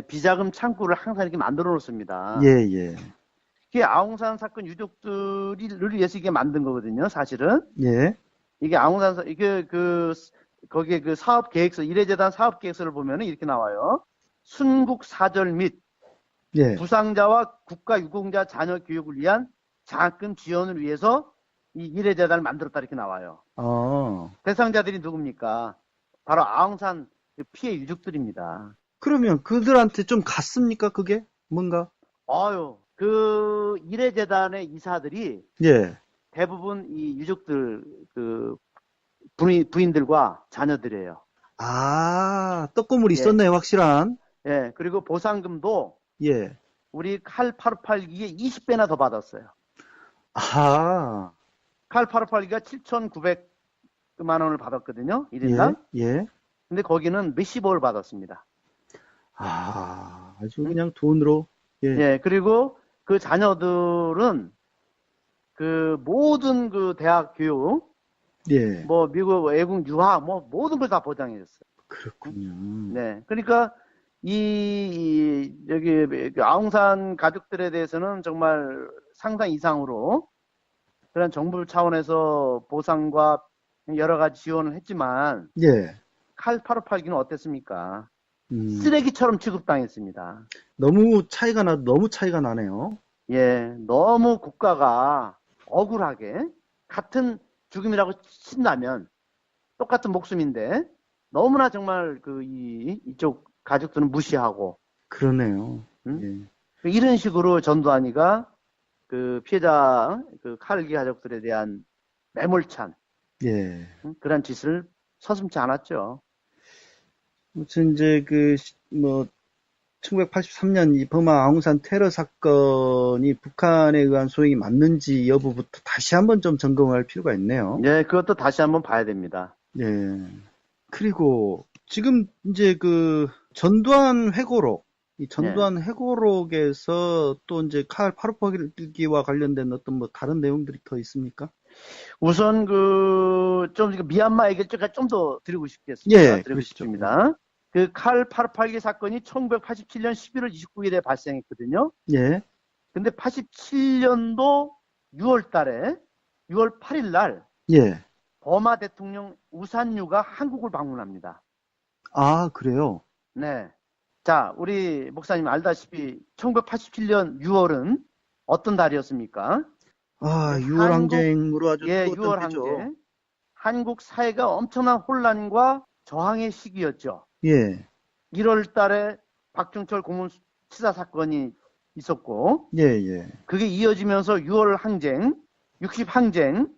[SPEAKER 2] 비자금 창구를 항상 이렇게 만들어 놓습니다.
[SPEAKER 1] 예.
[SPEAKER 2] 이게 아웅산 사건 유족들을 위해서 이게 만든 거거든요, 사실은.
[SPEAKER 1] 예.
[SPEAKER 2] 이게 아웅산 이게 거기에 그 사업 계획서 일해재단 사업 계획서를 보면은 이렇게 나와요. 순국 사절 및
[SPEAKER 1] 예.
[SPEAKER 2] 부상자와 국가 유공자 자녀 교육을 위한 장학금 지원을 위해서 이 일해재단을 만들었다 이렇게 나와요. 대상자들이 누굽니까? 바로 아웅산 피해 유족들입니다.
[SPEAKER 1] 그러면 그들한테 좀 갔습니까? 그게 뭔가?
[SPEAKER 2] 그 일해재단의 이사들이
[SPEAKER 1] 예.
[SPEAKER 2] 대부분 이 유족들 그 부인들과 자녀들이에요.
[SPEAKER 1] 떡고물이 있었네요, 확실한.
[SPEAKER 2] 예, 그리고 보상금도
[SPEAKER 1] 예.
[SPEAKER 2] 우리 칼 858기에 20배나 더 받았어요. 칼 858기가 7,900만 원을 받았거든요. 1인당.
[SPEAKER 1] 예.
[SPEAKER 2] 근데 거기는 몇십억을 받았습니다.
[SPEAKER 1] 아주 그냥 돈으로.
[SPEAKER 2] 예, 그리고 그 자녀들은 그 모든 그 대학 교육,
[SPEAKER 1] 예.
[SPEAKER 2] 뭐 미국 외국 유학, 뭐 모든 걸 다 보장해줬어요.
[SPEAKER 1] 그렇군요.
[SPEAKER 2] 네, 그러니까 여기 아웅산 가족들에 대해서는 정말 상상 이상으로 그런 정부 차원에서 보상과 여러 가지 지원을 했지만
[SPEAKER 1] 예.
[SPEAKER 2] 칼 858기는 어땠습니까? 쓰레기처럼 취급당했습니다.
[SPEAKER 1] 너무 차이가 나네요.
[SPEAKER 2] 예, 너무 국가가 억울하게 같은 죽음이라고 친다면 똑같은 목숨인데 너무나 정말 이쪽 가족들은 무시하고
[SPEAKER 1] 그러네요. 예.
[SPEAKER 2] 이런 식으로 전두환이가 그 피해자 그 칼기 가족들에 대한 매몰찬 그런 짓을 서슴지 않았죠.
[SPEAKER 1] 아무튼 이제 1983년 이 버마 아웅산 테러 사건이 북한에 의한 소행이 맞는지 여부부터 다시 한번 좀 점검할 필요가 있네요.
[SPEAKER 2] 네, 그것도 다시 한번 봐야 됩니다.
[SPEAKER 1] 예. 그리고 지금 이제 전두환 회고록, 이 전두환 회고록에서 또 이제 칼 858기와 관련된 어떤 다른 내용들이 더 있습니까?
[SPEAKER 2] 우선 좀 미얀마 얘기를 좀 더 드리고 싶겠습니다.
[SPEAKER 1] 예,
[SPEAKER 2] 드리고 싶습니다. 그 칼 858기 사건이 1987년 11월 29일에 발생했거든요.
[SPEAKER 1] 예.
[SPEAKER 2] 근데 87년도 6월 달에 6월 8일 날 버마 대통령 우산유가 한국을 방문합니다.
[SPEAKER 1] 그래요?
[SPEAKER 2] 네. 자, 우리 목사님 알다시피 1987년 6월은 어떤 달이었습니까?
[SPEAKER 1] 6월 항쟁으로 아주
[SPEAKER 2] 6월 항쟁. 한국 사회가 엄청난 혼란과 저항의 시기였죠.
[SPEAKER 1] 예.
[SPEAKER 2] 1월 달에 박종철 고문 치사 사건이 있었고, 그게 이어지면서 6월 항쟁, 60 항쟁,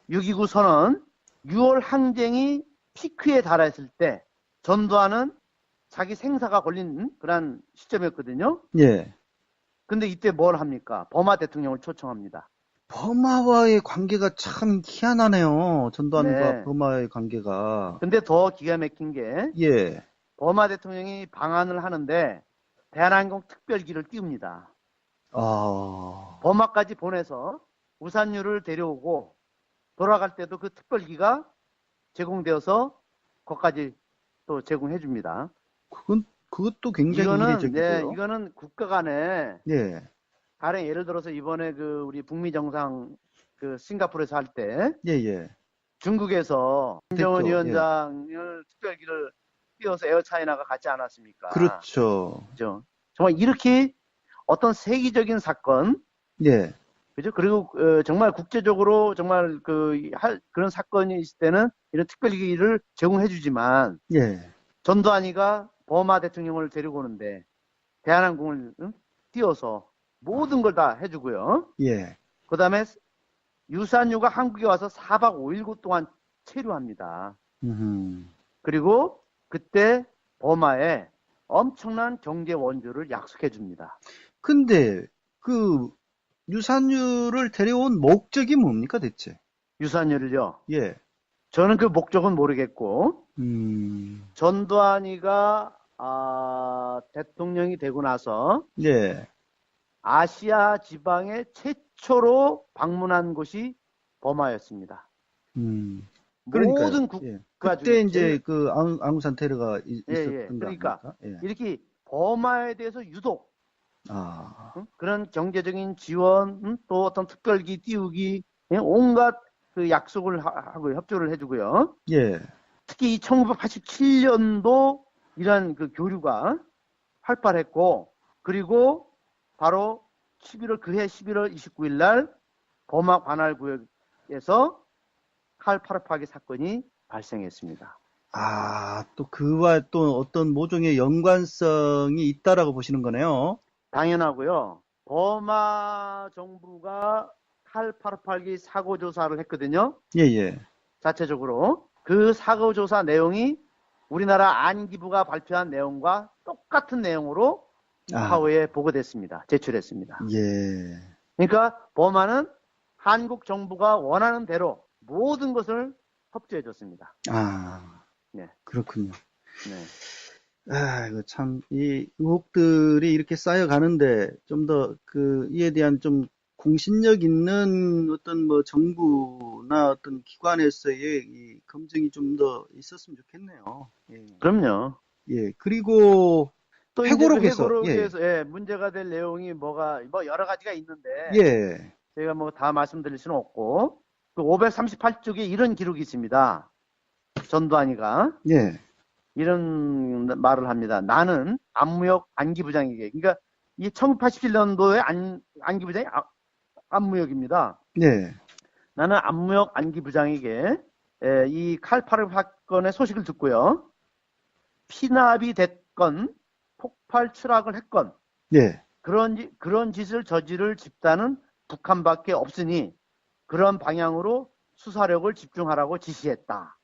[SPEAKER 2] 6.29 선언, 6월 항쟁이 피크에 달했을 때 전두환은 자기 생사가 걸린 그런 시점이었거든요. 근데 이때 뭘 합니까? 버마 대통령을 초청합니다.
[SPEAKER 1] 버마와의 관계가 참 희한하네요. 전두환과 버마의 관계가.
[SPEAKER 2] 근데 더 기가 막힌 게 버마 대통령이 방한을 하는데 대한항공 특별기를 띄웁니다. 버마까지 보내서 우산유를 데려오고 돌아갈 때도 그 특별기가 제공되어서 거기까지 또 제공해 줍니다.
[SPEAKER 1] 그것도 굉장히 이례적이고요.
[SPEAKER 2] 이거는 국가 간에 가령 예를 들어서 이번에 우리 북미 정상 싱가포르에서 할 때 중국에서 김정은 위원장을 특별기를 띄워서 에어차이나가 갔지 않았습니까?
[SPEAKER 1] 그렇죠.
[SPEAKER 2] 정말 이렇게 어떤 세계적인 사건, 그죠? 그리고 정말 국제적으로 정말 그런 사건이 있을 때는 이런 특별기를 제공해주지만 전두환이가 버마 대통령을 데리고 오는데 대한항공을 띄워서 모든 걸 다 해주고요. 그 다음에 유산유가 한국에 와서 4박 5일 동안 체류합니다. 그리고 그때 버마에 엄청난 경제 원조를 약속해 줍니다.
[SPEAKER 1] 근데 유산유를 데려온 목적이 뭡니까 대체?
[SPEAKER 2] 유산유를요? 저는 그 목적은 모르겠고 전두환이가 대통령이 되고 나서 아시아 지방에 최초로 방문한 곳이 버마였습니다. 모든 국가
[SPEAKER 1] 그때 이제 아웅산 테러가 있었던
[SPEAKER 2] 그러니까 이렇게 버마에 대해서 유독 그런 경제적인 지원, 또 어떤 특별기 띄우기, 온갖 약속을 하고 협조를 해주고요. 특히 이 1987년도 이런 교류가 활발했고, 그리고 바로 그해 11월 29일 날 버마 관할 구역에서 칼 파르파기 사건이 발생했습니다.
[SPEAKER 1] 또 그와 또 어떤 모종의 연관성이 있다라고 보시는 거네요.
[SPEAKER 2] 당연하고요. 버마 정부가 칼 파르파기 사고 조사를 했거든요.
[SPEAKER 1] 예, 예.
[SPEAKER 2] 자체적으로. 그 사고 조사 내용이 우리나라 안기부가 발표한 내용과 똑같은 내용으로 파워에 보고됐습니다. 제출했습니다.
[SPEAKER 1] 예.
[SPEAKER 2] 그러니까 버마는 한국 정부가 원하는 대로 모든 것을 협조해줬습니다.
[SPEAKER 1] 네. 그렇군요.
[SPEAKER 2] 네.
[SPEAKER 1] 이거 참, 이 의혹들이 이렇게 쌓여가는데, 좀 더, 이에 대한 좀 공신력 있는 어떤 뭐 정부나 어떤 기관에서의 이 검증이 좀 더 있었으면 좋겠네요. 예.
[SPEAKER 2] 그럼요.
[SPEAKER 1] 예. 그리고,
[SPEAKER 2] 또
[SPEAKER 1] 회고록에서,
[SPEAKER 2] 회고록에서 문제가 될 내용이 뭐 여러 가지가 있는데,
[SPEAKER 1] 예.
[SPEAKER 2] 제가 뭐 다 말씀드릴 수는 없고, 그 538쪽에 이런 기록이 있습니다. 전두환이가.
[SPEAKER 1] 예.
[SPEAKER 2] 이런 말을 합니다. 나는 안무역 안기부장에게, 그러니까 이 1987년도에 안기부장이 안무역입니다.
[SPEAKER 1] 네.
[SPEAKER 2] 나는 안무역 안기부장에게 이 칼파르 사건의 소식을 듣고요. 피납이 됐건 폭발 추락을 했건
[SPEAKER 1] 네.
[SPEAKER 2] 그런 짓을 저지를 집단은 북한밖에 없으니 그런 방향으로 수사력을 집중하라고 지시했다.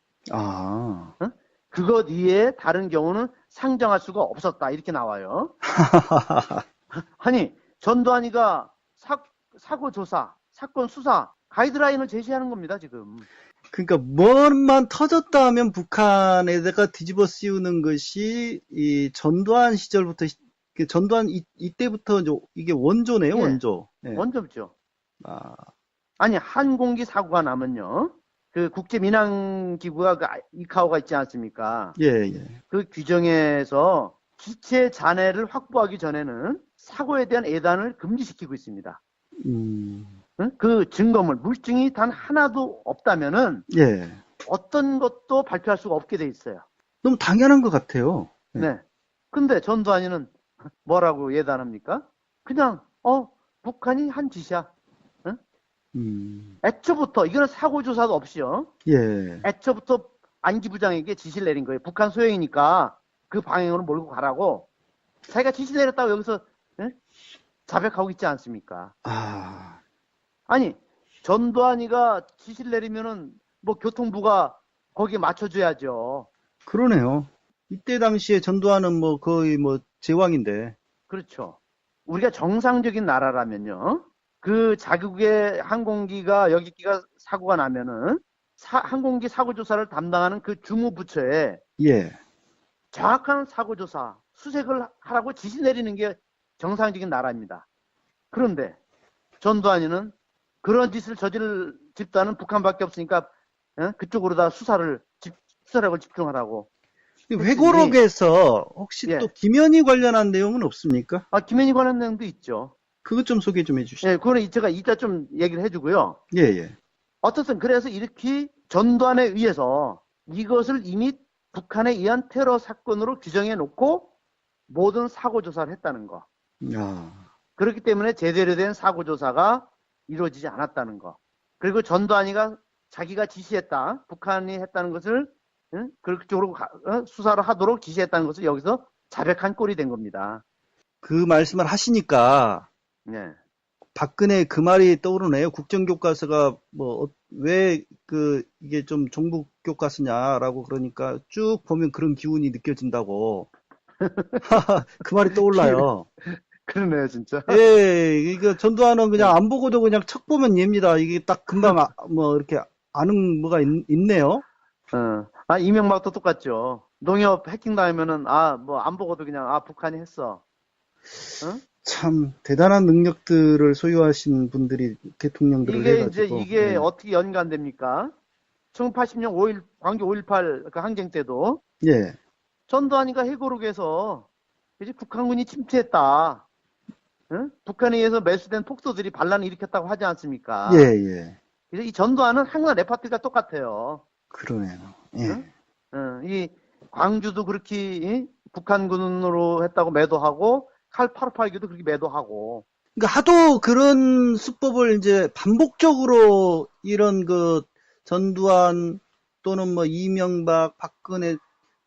[SPEAKER 2] 그것 이외에 다른 경우는 상정할 수가 없었다. 이렇게 나와요. 아니, 전두환이가 사고 조사, 사건 수사, 가이드라인을 제시하는 겁니다, 지금.
[SPEAKER 1] 그러니까 뭐만 터졌다 하면 북한에다가 뒤집어 씌우는 것이 이 전두환 시절부터, 전두환 이때부터 이게 원조네요, 원조.
[SPEAKER 2] 예. 원조죠. 아니, 항공기 사고가 나면요. 그 국제민항기구가 이카오가 있지 않습니까?
[SPEAKER 1] 예, 예.
[SPEAKER 2] 그 규정에서 기체 잔해를 확보하기 전에는 사고에 대한 예단을 금지시키고 있습니다. 그 증거물, 물증이 단 하나도 없다면은 어떤 것도 발표할 수가 없게 돼 있어요.
[SPEAKER 1] 너무 당연한 것 같아요.
[SPEAKER 2] 네. 근데 전두환이는 뭐라고 예단합니까? 그냥 북한이 한 짓이야. 애초부터 이거는 사고 조사도 없이요. 애초부터 안기부장에게 지시를 내린 거예요. 북한 소행이니까 그 방향으로 몰고 가라고. 자기가 지시 내렸다고 여기서 자백하고 있지 않습니까? 아니, 전두환이가 지시를 내리면은 뭐 교통부가 거기에 맞춰줘야죠.
[SPEAKER 1] 그러네요. 이때 당시에 전두환은 뭐 거의 뭐 제왕인데.
[SPEAKER 2] 그렇죠. 우리가 정상적인 나라라면요. 그 자국의 항공기가 여객기가 사고가 나면은 항공기 사고 조사를 담당하는 그 주무부처에 정확한 사고 조사 수색을 하라고 지시 내리는 게 정상적인 나라입니다. 그런데 전두환이는 그런 짓을 저지를 집단은 북한밖에 없으니까 그쪽으로 수사력을 집중하라고.
[SPEAKER 1] 회고록에서 혹시 또 김현희 관련한 내용은 없습니까?
[SPEAKER 2] 김현희 관련 내용도 있죠.
[SPEAKER 1] 그것 좀 소개 좀 해주시죠.
[SPEAKER 2] 예, 그거는 제가 이따 좀 얘기를 해주고요.
[SPEAKER 1] 예.
[SPEAKER 2] 어쨌든 그래서 이렇게 전두환에 의해서 이것을 이미 북한에 의한 테러 사건으로 규정해 놓고 모든 사고 조사를 했다는 거. 그렇기 때문에 제대로 된 사고 조사가 이루어지지 않았다는 거. 그리고 전두환이가 자기가 지시했다, 북한이 했다는 것을 그쪽으로 수사를 하도록 지시했다는 것을 여기서 자백한 꼴이 된 겁니다.
[SPEAKER 1] 그 말씀을 하시니까 박근혜 그 말이 떠오르네요. 국정교과서가 왜 이게 좀 종북 교과서냐라고 그러니까 쭉 보면 그런 기운이 느껴진다고. 그 말이 떠올라요.
[SPEAKER 2] 그러네요, 진짜.
[SPEAKER 1] 예, 이거 전두환은 그냥 안 보고도 그냥 척 보면 얘입니다. 이게 딱 금방 이렇게 아는 뭐가 있네요.
[SPEAKER 2] 이명박도 똑같죠. 농협 해킹 당하면은 안 보고도 그냥 북한이 했어.
[SPEAKER 1] 참 대단한 능력들을 소유하신 분들이 대통령들을 해가지고.
[SPEAKER 2] 이게 어떻게 연관됩니까? 1980년 광주 5.18 그 항쟁 때도 전두환이가 회고록에서 이제 북한군이 침투했다. 북한에 의해서 매수된 폭소들이 반란을 일으켰다고 하지 않습니까? 그래서 이 전두환은 항상 레파토리가 똑같아요.
[SPEAKER 1] 그러네요.
[SPEAKER 2] 이 광주도 그렇게 북한군으로 했다고 매도하고 칼 팔아팔기도 그렇게 매도하고.
[SPEAKER 1] 그러니까 하도 그런 수법을 이제 반복적으로 이런 그 전두환 또는 뭐 이명박, 박근혜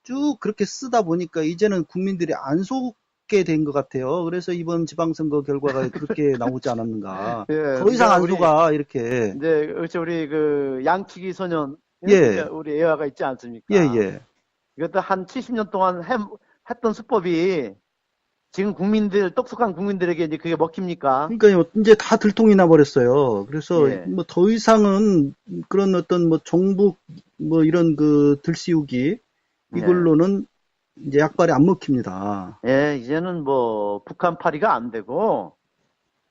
[SPEAKER 1] 쭉 그렇게 쓰다 보니까 이제는 국민들이 안 속게 된 것 같아요. 그래서 이번 지방선거 결과가 그렇게 나오지 않았는가.
[SPEAKER 2] 예,
[SPEAKER 1] 더 이상
[SPEAKER 2] 그러니까
[SPEAKER 1] 안 속아, 이렇게.
[SPEAKER 2] 이제, 그렇죠. 우리 그 양치기 소년,
[SPEAKER 1] 예,
[SPEAKER 2] 우리 애화가 있지
[SPEAKER 1] 예,
[SPEAKER 2] 않습니까?
[SPEAKER 1] 예.
[SPEAKER 2] 이것도 한 70년 동안 했던 수법이 지금 똑똑한 국민들에게 이제 그게 먹힙니까?
[SPEAKER 1] 그러니까요, 이제 다 들통이 나버렸어요. 그래서
[SPEAKER 2] 예,
[SPEAKER 1] 뭐 더 이상은 그런 어떤 뭐 종북 뭐 이런 그 들씌우기
[SPEAKER 2] 예.
[SPEAKER 1] 이걸로는 이제 약발이 안 먹힙니다.
[SPEAKER 2] 예, 이제는 뭐, 북한파리가 안 되고,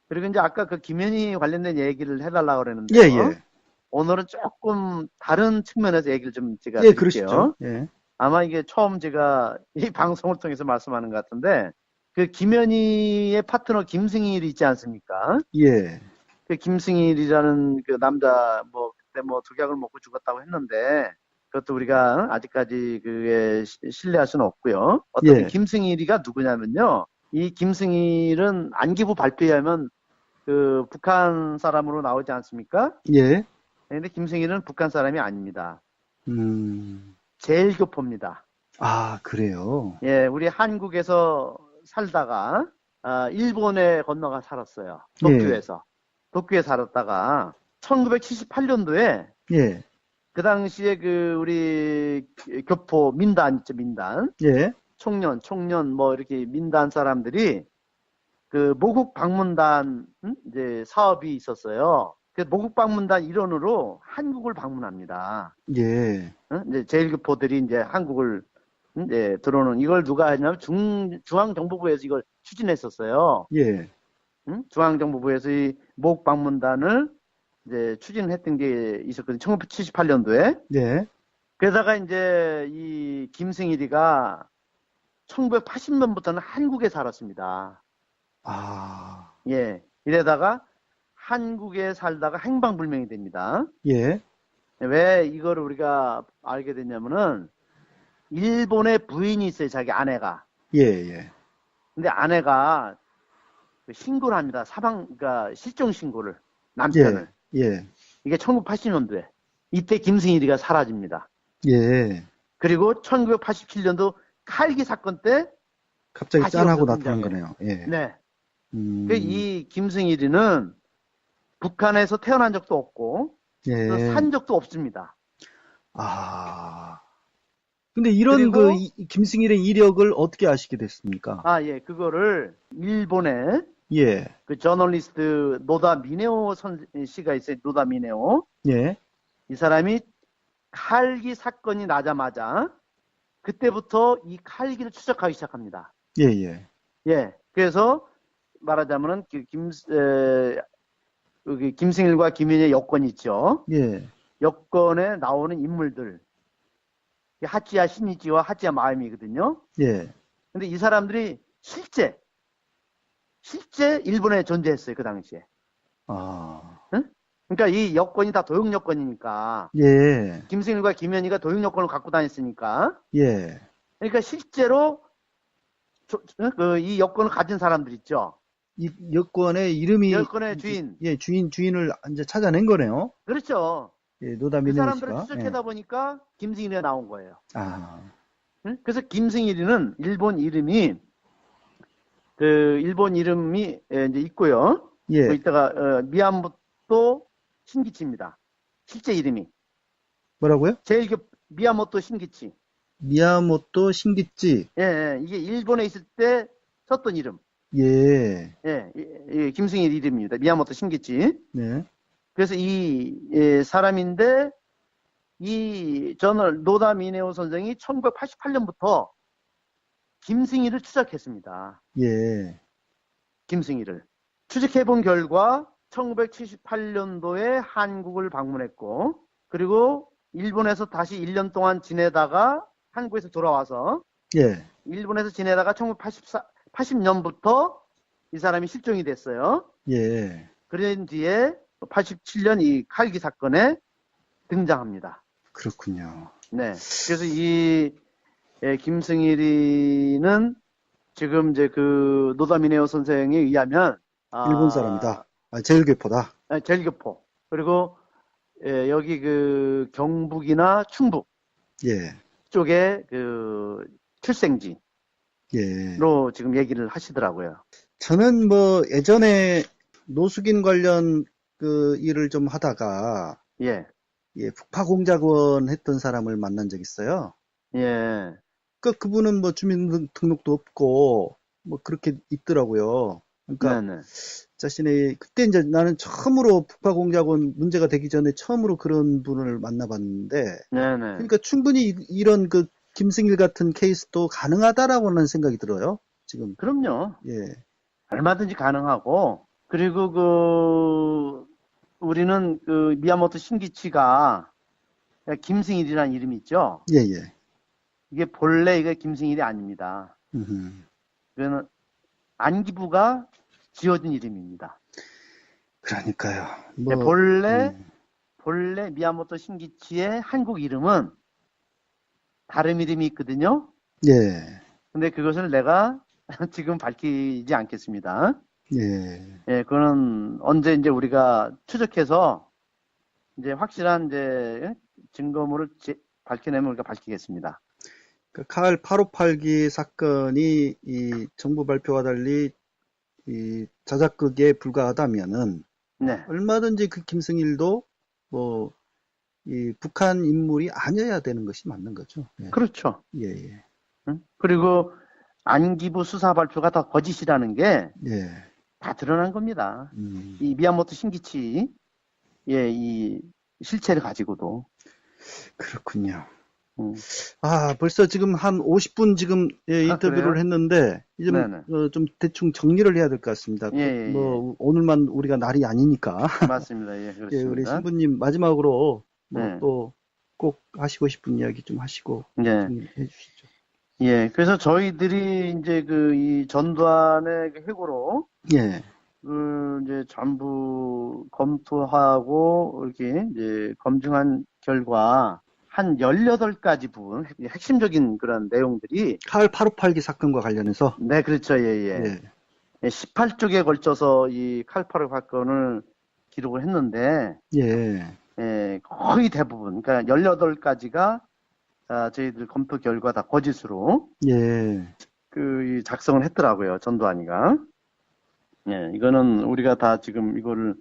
[SPEAKER 2] 그리고 이제 아까 그 김현희 관련된 얘기를 해달라고
[SPEAKER 1] 예,
[SPEAKER 2] 그랬는데요.
[SPEAKER 1] 예.
[SPEAKER 2] 오늘은 조금 다른 측면에서 얘기를 좀 제가
[SPEAKER 1] 예, 그러시죠.
[SPEAKER 2] 드릴게요.
[SPEAKER 1] 예.
[SPEAKER 2] 아마 이게 처음 제가 이 방송을 통해서 말씀하는 것 같은데, 그 김현희의 파트너 김승일이 있지 않습니까?
[SPEAKER 1] 예.
[SPEAKER 2] 그 김승일이라는 그 남자, 뭐, 그때 뭐 독약을 먹고 죽었다고 했는데, 그것도 우리가 아직까지 그게 신뢰할 수는 없고요. 어떤 이
[SPEAKER 1] 예.
[SPEAKER 2] 김승일이가 누구냐면요. 이 김승일은 안기부 발표에 하면 그 북한 사람으로 나오지 않습니까?
[SPEAKER 1] 예.
[SPEAKER 2] 근데 김승일은 북한 사람이 아닙니다.
[SPEAKER 1] 음.
[SPEAKER 2] 제일교포입니다.
[SPEAKER 1] 아, 그래요.
[SPEAKER 2] 예, 우리 한국에서 살다가 일본에 건너가 살았어요.
[SPEAKER 1] 예.
[SPEAKER 2] 도쿄에서. 도쿄에 살았다가 1978년도에
[SPEAKER 1] 예.
[SPEAKER 2] 그 당시에 그 우리 교포 민단 있죠, 민단.
[SPEAKER 1] 예.
[SPEAKER 2] 청년 뭐 이렇게 민단 사람들이 그 모국 방문단 이제 사업이 있었어요. 그 모국 방문단 일원으로 한국을 방문합니다.
[SPEAKER 1] 예.
[SPEAKER 2] 이제 제일교포들이 이제 한국을 이제 들어오는 이걸 누가 했냐면 중앙정보부에서 이걸 추진했었어요.
[SPEAKER 1] 예.
[SPEAKER 2] 중앙정보부에서 이 모국 방문단을 이제 추진했던 게 있었거든요. 1978년도에.
[SPEAKER 1] 예.
[SPEAKER 2] 그러다가 이제 이 김승일이가 1980년부터는 한국에 살았습니다.
[SPEAKER 1] 아.
[SPEAKER 2] 예. 이래다가 한국에 살다가 행방불명이 됩니다.
[SPEAKER 1] 예.
[SPEAKER 2] 왜 이거를 우리가 알게 됐냐면은 일본에 부인이 있어요. 자기 아내가.
[SPEAKER 1] 예, 예.
[SPEAKER 2] 근데 아내가 신고를 합니다. 그러니까 실종 신고를.
[SPEAKER 1] 예.
[SPEAKER 2] 남편을.
[SPEAKER 1] 예.
[SPEAKER 2] 이게 1980년도에. 이때 김승일이가 사라집니다.
[SPEAKER 1] 예.
[SPEAKER 2] 그리고 1987년도 칼기 사건 때
[SPEAKER 1] 갑자기
[SPEAKER 2] 다시
[SPEAKER 1] 짠하고
[SPEAKER 2] 여기서
[SPEAKER 1] 나타난
[SPEAKER 2] 등장해요.
[SPEAKER 1] 거네요. 예.
[SPEAKER 2] 네.
[SPEAKER 1] 음.
[SPEAKER 2] 이 김승일이는 북한에서 태어난 적도 없고 또
[SPEAKER 1] 예.
[SPEAKER 2] 산 적도 없습니다.
[SPEAKER 1] 아. 근데 이런 그
[SPEAKER 2] 그리고
[SPEAKER 1] 김승일의 이력을 어떻게 아시게 됐습니까?
[SPEAKER 2] 예, 그거를 일본의
[SPEAKER 1] 예.
[SPEAKER 2] 그 저널리스트 노다 미네오 씨가 있어요. 노다 미네오.
[SPEAKER 1] 예.
[SPEAKER 2] 이 사람이 칼기 사건이 나자마자 그때부터 이 칼기를 추적하기 시작합니다.
[SPEAKER 1] 예, 예.
[SPEAKER 2] 예. 그래서 말하자면은 김승일과 김윤희의 여권이 있죠.
[SPEAKER 1] 예.
[SPEAKER 2] 여권에 나오는 인물들. 하치야 신이지와 하치야 마음이거든요.
[SPEAKER 1] 예.
[SPEAKER 2] 근데 이 사람들이 실제 일본에 존재했어요. 그 당시에.
[SPEAKER 1] 아.
[SPEAKER 2] 응? 그러니까 이 여권이 다 도용 여권이니까
[SPEAKER 1] 예.
[SPEAKER 2] 김승일과 김현희가 도용 여권을 갖고 다녔으니까
[SPEAKER 1] 예.
[SPEAKER 2] 그러니까 실제로 이 여권을 가진 사람들 있죠.
[SPEAKER 1] 이 여권의 이름이
[SPEAKER 2] 여권의 주인.
[SPEAKER 1] 예, 주인을 이제 찾아낸 거네요.
[SPEAKER 2] 그렇죠.
[SPEAKER 1] 예, 노다
[SPEAKER 2] 그
[SPEAKER 1] 미네오
[SPEAKER 2] 사람들을
[SPEAKER 1] 씨가.
[SPEAKER 2] 추적하다
[SPEAKER 1] 예.
[SPEAKER 2] 보니까 김승일이가 나온 거예요.
[SPEAKER 1] 아.
[SPEAKER 2] 응? 그래서 김승일이는 일본 이름이 이제 있고요.
[SPEAKER 1] 예.
[SPEAKER 2] 이따가 미야모토 신기치입니다. 실제 이름이.
[SPEAKER 1] 뭐라고요?
[SPEAKER 2] 미야모토 신기치.
[SPEAKER 1] 미야모토 신기치.
[SPEAKER 2] 예, 예, 이게 일본에 있을 때 썼던 이름.
[SPEAKER 1] 예.
[SPEAKER 2] 예, 김승일 이름입니다. 미야모토 신기치.
[SPEAKER 1] 네.
[SPEAKER 2] 그래서 이 사람인데 이 노다 미네오 선생이 1988년부터 김승일을 추적했습니다.
[SPEAKER 1] 예.
[SPEAKER 2] 김승일을. 추적해본 결과 1978년도에 한국을 방문했고 그리고 일본에서 다시 1년 동안 지내다가 한국에서 돌아와서
[SPEAKER 1] 예.
[SPEAKER 2] 일본에서 지내다가 1980년부터 이 사람이 실종이 됐어요.
[SPEAKER 1] 예.
[SPEAKER 2] 그런 뒤에 87년 이 칼기 사건에 등장합니다.
[SPEAKER 1] 그렇군요.
[SPEAKER 2] 네. 그래서 이 김승일이는 지금 이제 그 노다미네오 선생에 의하면
[SPEAKER 1] 일본 사람이다. 제일교포다.
[SPEAKER 2] 제일교포. 그리고 여기 그 경북이나 충북
[SPEAKER 1] 예.
[SPEAKER 2] 쪽에 그 출생지로
[SPEAKER 1] 예.
[SPEAKER 2] 지금 얘기를 하시더라고요.
[SPEAKER 1] 저는 뭐 예전에 노숙인 관련 그 일을 좀 하다가
[SPEAKER 2] 예.
[SPEAKER 1] 예, 북파공작원 했던 사람을 만난 적 있어요.
[SPEAKER 2] 예.
[SPEAKER 1] 그분은 뭐 주민등록도 없고 뭐 그렇게 있더라고요. 그러니까
[SPEAKER 2] 네네.
[SPEAKER 1] 자신의 그때 이제 나는 처음으로 북파공작원 문제가 되기 전에 처음으로 그런 분을 만나봤는데,
[SPEAKER 2] 네네.
[SPEAKER 1] 그러니까 충분히 이런 그 김승일 같은 케이스도 가능하다라고는 생각이 들어요. 지금.
[SPEAKER 2] 그럼요.
[SPEAKER 1] 예.
[SPEAKER 2] 얼마든지 가능하고, 그리고 우리는 그 미야모토 신기치가 김승일이라는 이름이 있죠.
[SPEAKER 1] 예, 예.
[SPEAKER 2] 이게 본래 이게 김승일이 아닙니다. 이거는 안기부가 지어준 이름입니다.
[SPEAKER 1] 그러니까요.
[SPEAKER 2] 네, 본래 미야모토 신기치의 한국 이름은 다른 이름이 있거든요.
[SPEAKER 1] 예.
[SPEAKER 2] 근데 그것을 내가 지금 밝히지 않겠습니다.
[SPEAKER 1] 예.
[SPEAKER 2] 예, 그거는 언제 이제 우리가 추적해서 이제 확실한 이제 증거물을 밝혀내면 우리가 밝히겠습니다.
[SPEAKER 1] 그 칼 858기 사건이 이 정부 발표와 달리 이 자작극에 불과하다면은
[SPEAKER 2] 네.
[SPEAKER 1] 얼마든지 그 김승일도 뭐 이 북한 인물이 아니어야 되는 것이 맞는 거죠. 예.
[SPEAKER 2] 그렇죠.
[SPEAKER 1] 예, 예.
[SPEAKER 2] 응? 그리고 안기부 수사 발표가 다 거짓이라는 게 다
[SPEAKER 1] 예.
[SPEAKER 2] 드러난 겁니다. 이 미야모토 신기치 이 실체를 가지고도.
[SPEAKER 1] 그렇군요. 벌써 지금 한 50분 지금 인터뷰를 했는데 이제 좀 대충 정리를 해야 될 것 같습니다.
[SPEAKER 2] 예,
[SPEAKER 1] 뭐 오늘만 우리가 날이 아니니까.
[SPEAKER 2] 맞습니다. 예, 그렇습니다.
[SPEAKER 1] 예, 우리 신부님 마지막으로 뭐 또 꼭 하시고 싶은 이야기 좀 하시고 정리해 주시죠.
[SPEAKER 2] 예, 그래서 저희들이 이제 이 전두환의 회고로 이제 전부 검토하고 이렇게 이제 검증한 결과 한 18가지 부분, 핵심적인 그런 내용들이.
[SPEAKER 1] 칼 858기 사건과 관련해서?
[SPEAKER 2] 네, 그렇죠. 예. 18쪽에 걸쳐서 이 칼 858 사건을 기록을 했는데. 거의 대부분, 그러니까 18가지가 저희들 검토 결과 다 거짓으로. 이 작성을 했더라고요. 전두환이가. 예, 이거는 우리가 다 지금 이거를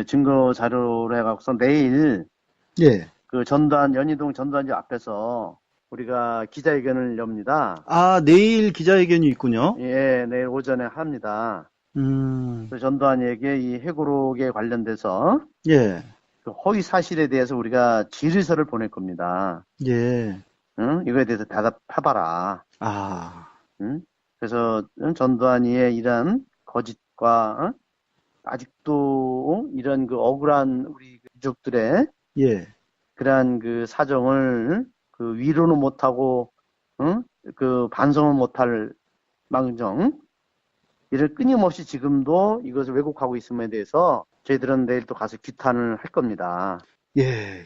[SPEAKER 2] 증거 자료로 해갖고서 내일 그 연희동 전두환집 앞에서 우리가 기자회견을 엽니다.
[SPEAKER 1] 내일 기자회견이 있군요.
[SPEAKER 2] 예, 내일 오전에 합니다. 그 전두환에게 이 해고록에 관련돼서 그 허위 사실에 대해서 우리가 질의서를 보낼 겁니다. 응? 이거에 대해서 대답해봐라. 응? 그래서 전두환이의 이런 거짓과 아직도 이런 그 억울한 우리 유족들의 그러한 그 사정을 그 위로는 못하고 그 반성은 못할 망정 이를 끊임없이 지금도 이것을 왜곡하고 있음에 대해서 저희들은 내일 또 가서 규탄을 할 겁니다.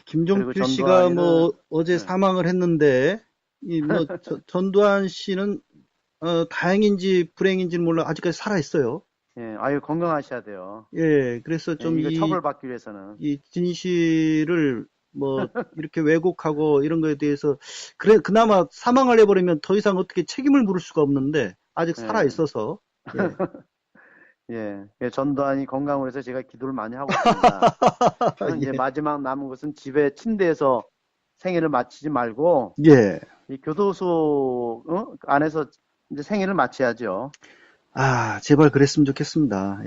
[SPEAKER 1] 김종필 씨가 뭐 어제 사망을 했는데 뭐 전두환 씨는 다행인지 불행인지는 몰라 아직까지 살아 있어요.
[SPEAKER 2] 건강하셔야 돼요.
[SPEAKER 1] 그래서 좀
[SPEAKER 2] 이거 처벌받기 위해서는
[SPEAKER 1] 이 진실을 뭐 이렇게 왜곡하고 이런 거에 대해서 그나마 사망을 해버리면 더 이상 어떻게 책임을 물을 수가 없는데 아직 살아 있어서.
[SPEAKER 2] 전두환이 건강으로 해서 제가 기도를 많이 하고 있습니다. 이제 마지막 남은 것은 집에 침대에서 생일을 마치지 말고 이 교도소 안에서 이제 생일을 마쳐야죠.
[SPEAKER 1] 제발 그랬으면 좋겠습니다.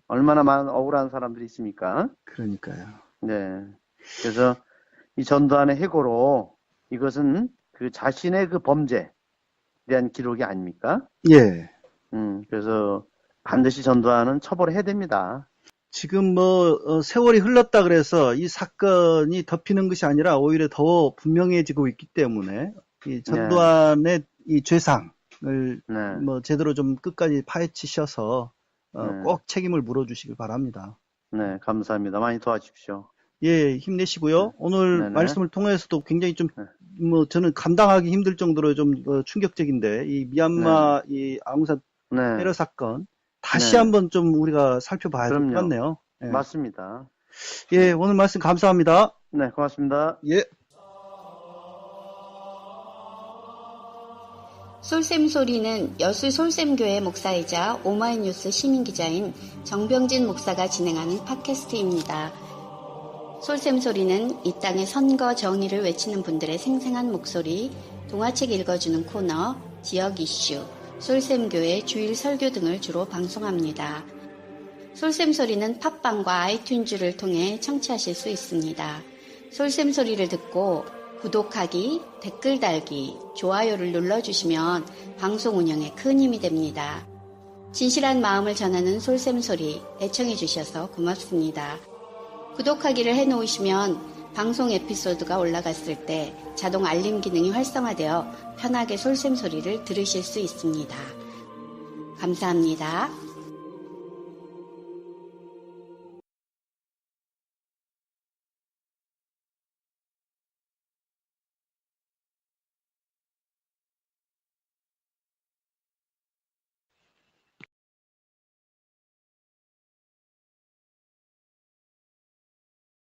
[SPEAKER 2] 얼마나 많은 억울한 사람들이 있습니까?
[SPEAKER 1] 그러니까요.
[SPEAKER 2] 그래서 이 전두환의 해고로 이것은 그 자신의 그 범죄에 대한 기록이 아닙니까? 그래서 반드시 전두환은 처벌해야 됩니다.
[SPEAKER 1] 지금 뭐 세월이 흘렀다 그래서 이 사건이 덮이는 것이 아니라 오히려 더 분명해지고 있기 때문에 이 전두환의 이 죄상을 뭐 제대로 좀 끝까지 파헤치셔서 꼭 책임을 물어주시길 바랍니다.
[SPEAKER 2] 감사합니다. 많이 도와주십시오.
[SPEAKER 1] 힘내시고요. 오늘 말씀을 통해서도 굉장히 좀 뭐 저는 감당하기 힘들 정도로 좀 충격적인데 이 미얀마 이 아웅산 테러 사건 다시 한번 좀 우리가 살펴봐야 될 것 같네요. 예.
[SPEAKER 2] 맞습니다.
[SPEAKER 1] 예, 오늘 말씀 감사합니다.
[SPEAKER 2] 네, 고맙습니다.
[SPEAKER 1] 예.
[SPEAKER 3] 솔샘소리는 여수 솔샘교회 목사이자 오마이뉴스 시민기자인 정병진 목사가 진행하는 팟캐스트입니다. 솔샘소리는 이 땅의 선거 정의를 외치는 분들의 생생한 목소리, 동화책 읽어주는 코너, 지역 이슈, 솔샘교회 주일 설교 등을 주로 방송합니다. 솔샘소리는 팟빵과 아이튠즈를 통해 청취하실 수 있습니다. 솔샘소리를 듣고 구독하기, 댓글 달기, 좋아요를 눌러주시면 방송 운영에 큰 힘이 됩니다. 진실한 마음을 전하는 솔샘소리 애청해주셔서 고맙습니다. 구독하기를 해놓으시면 방송 에피소드가 올라갔을 때 자동 알림 기능이 활성화되어 편하게 솔샘소리를 들으실 수 있습니다. 감사합니다.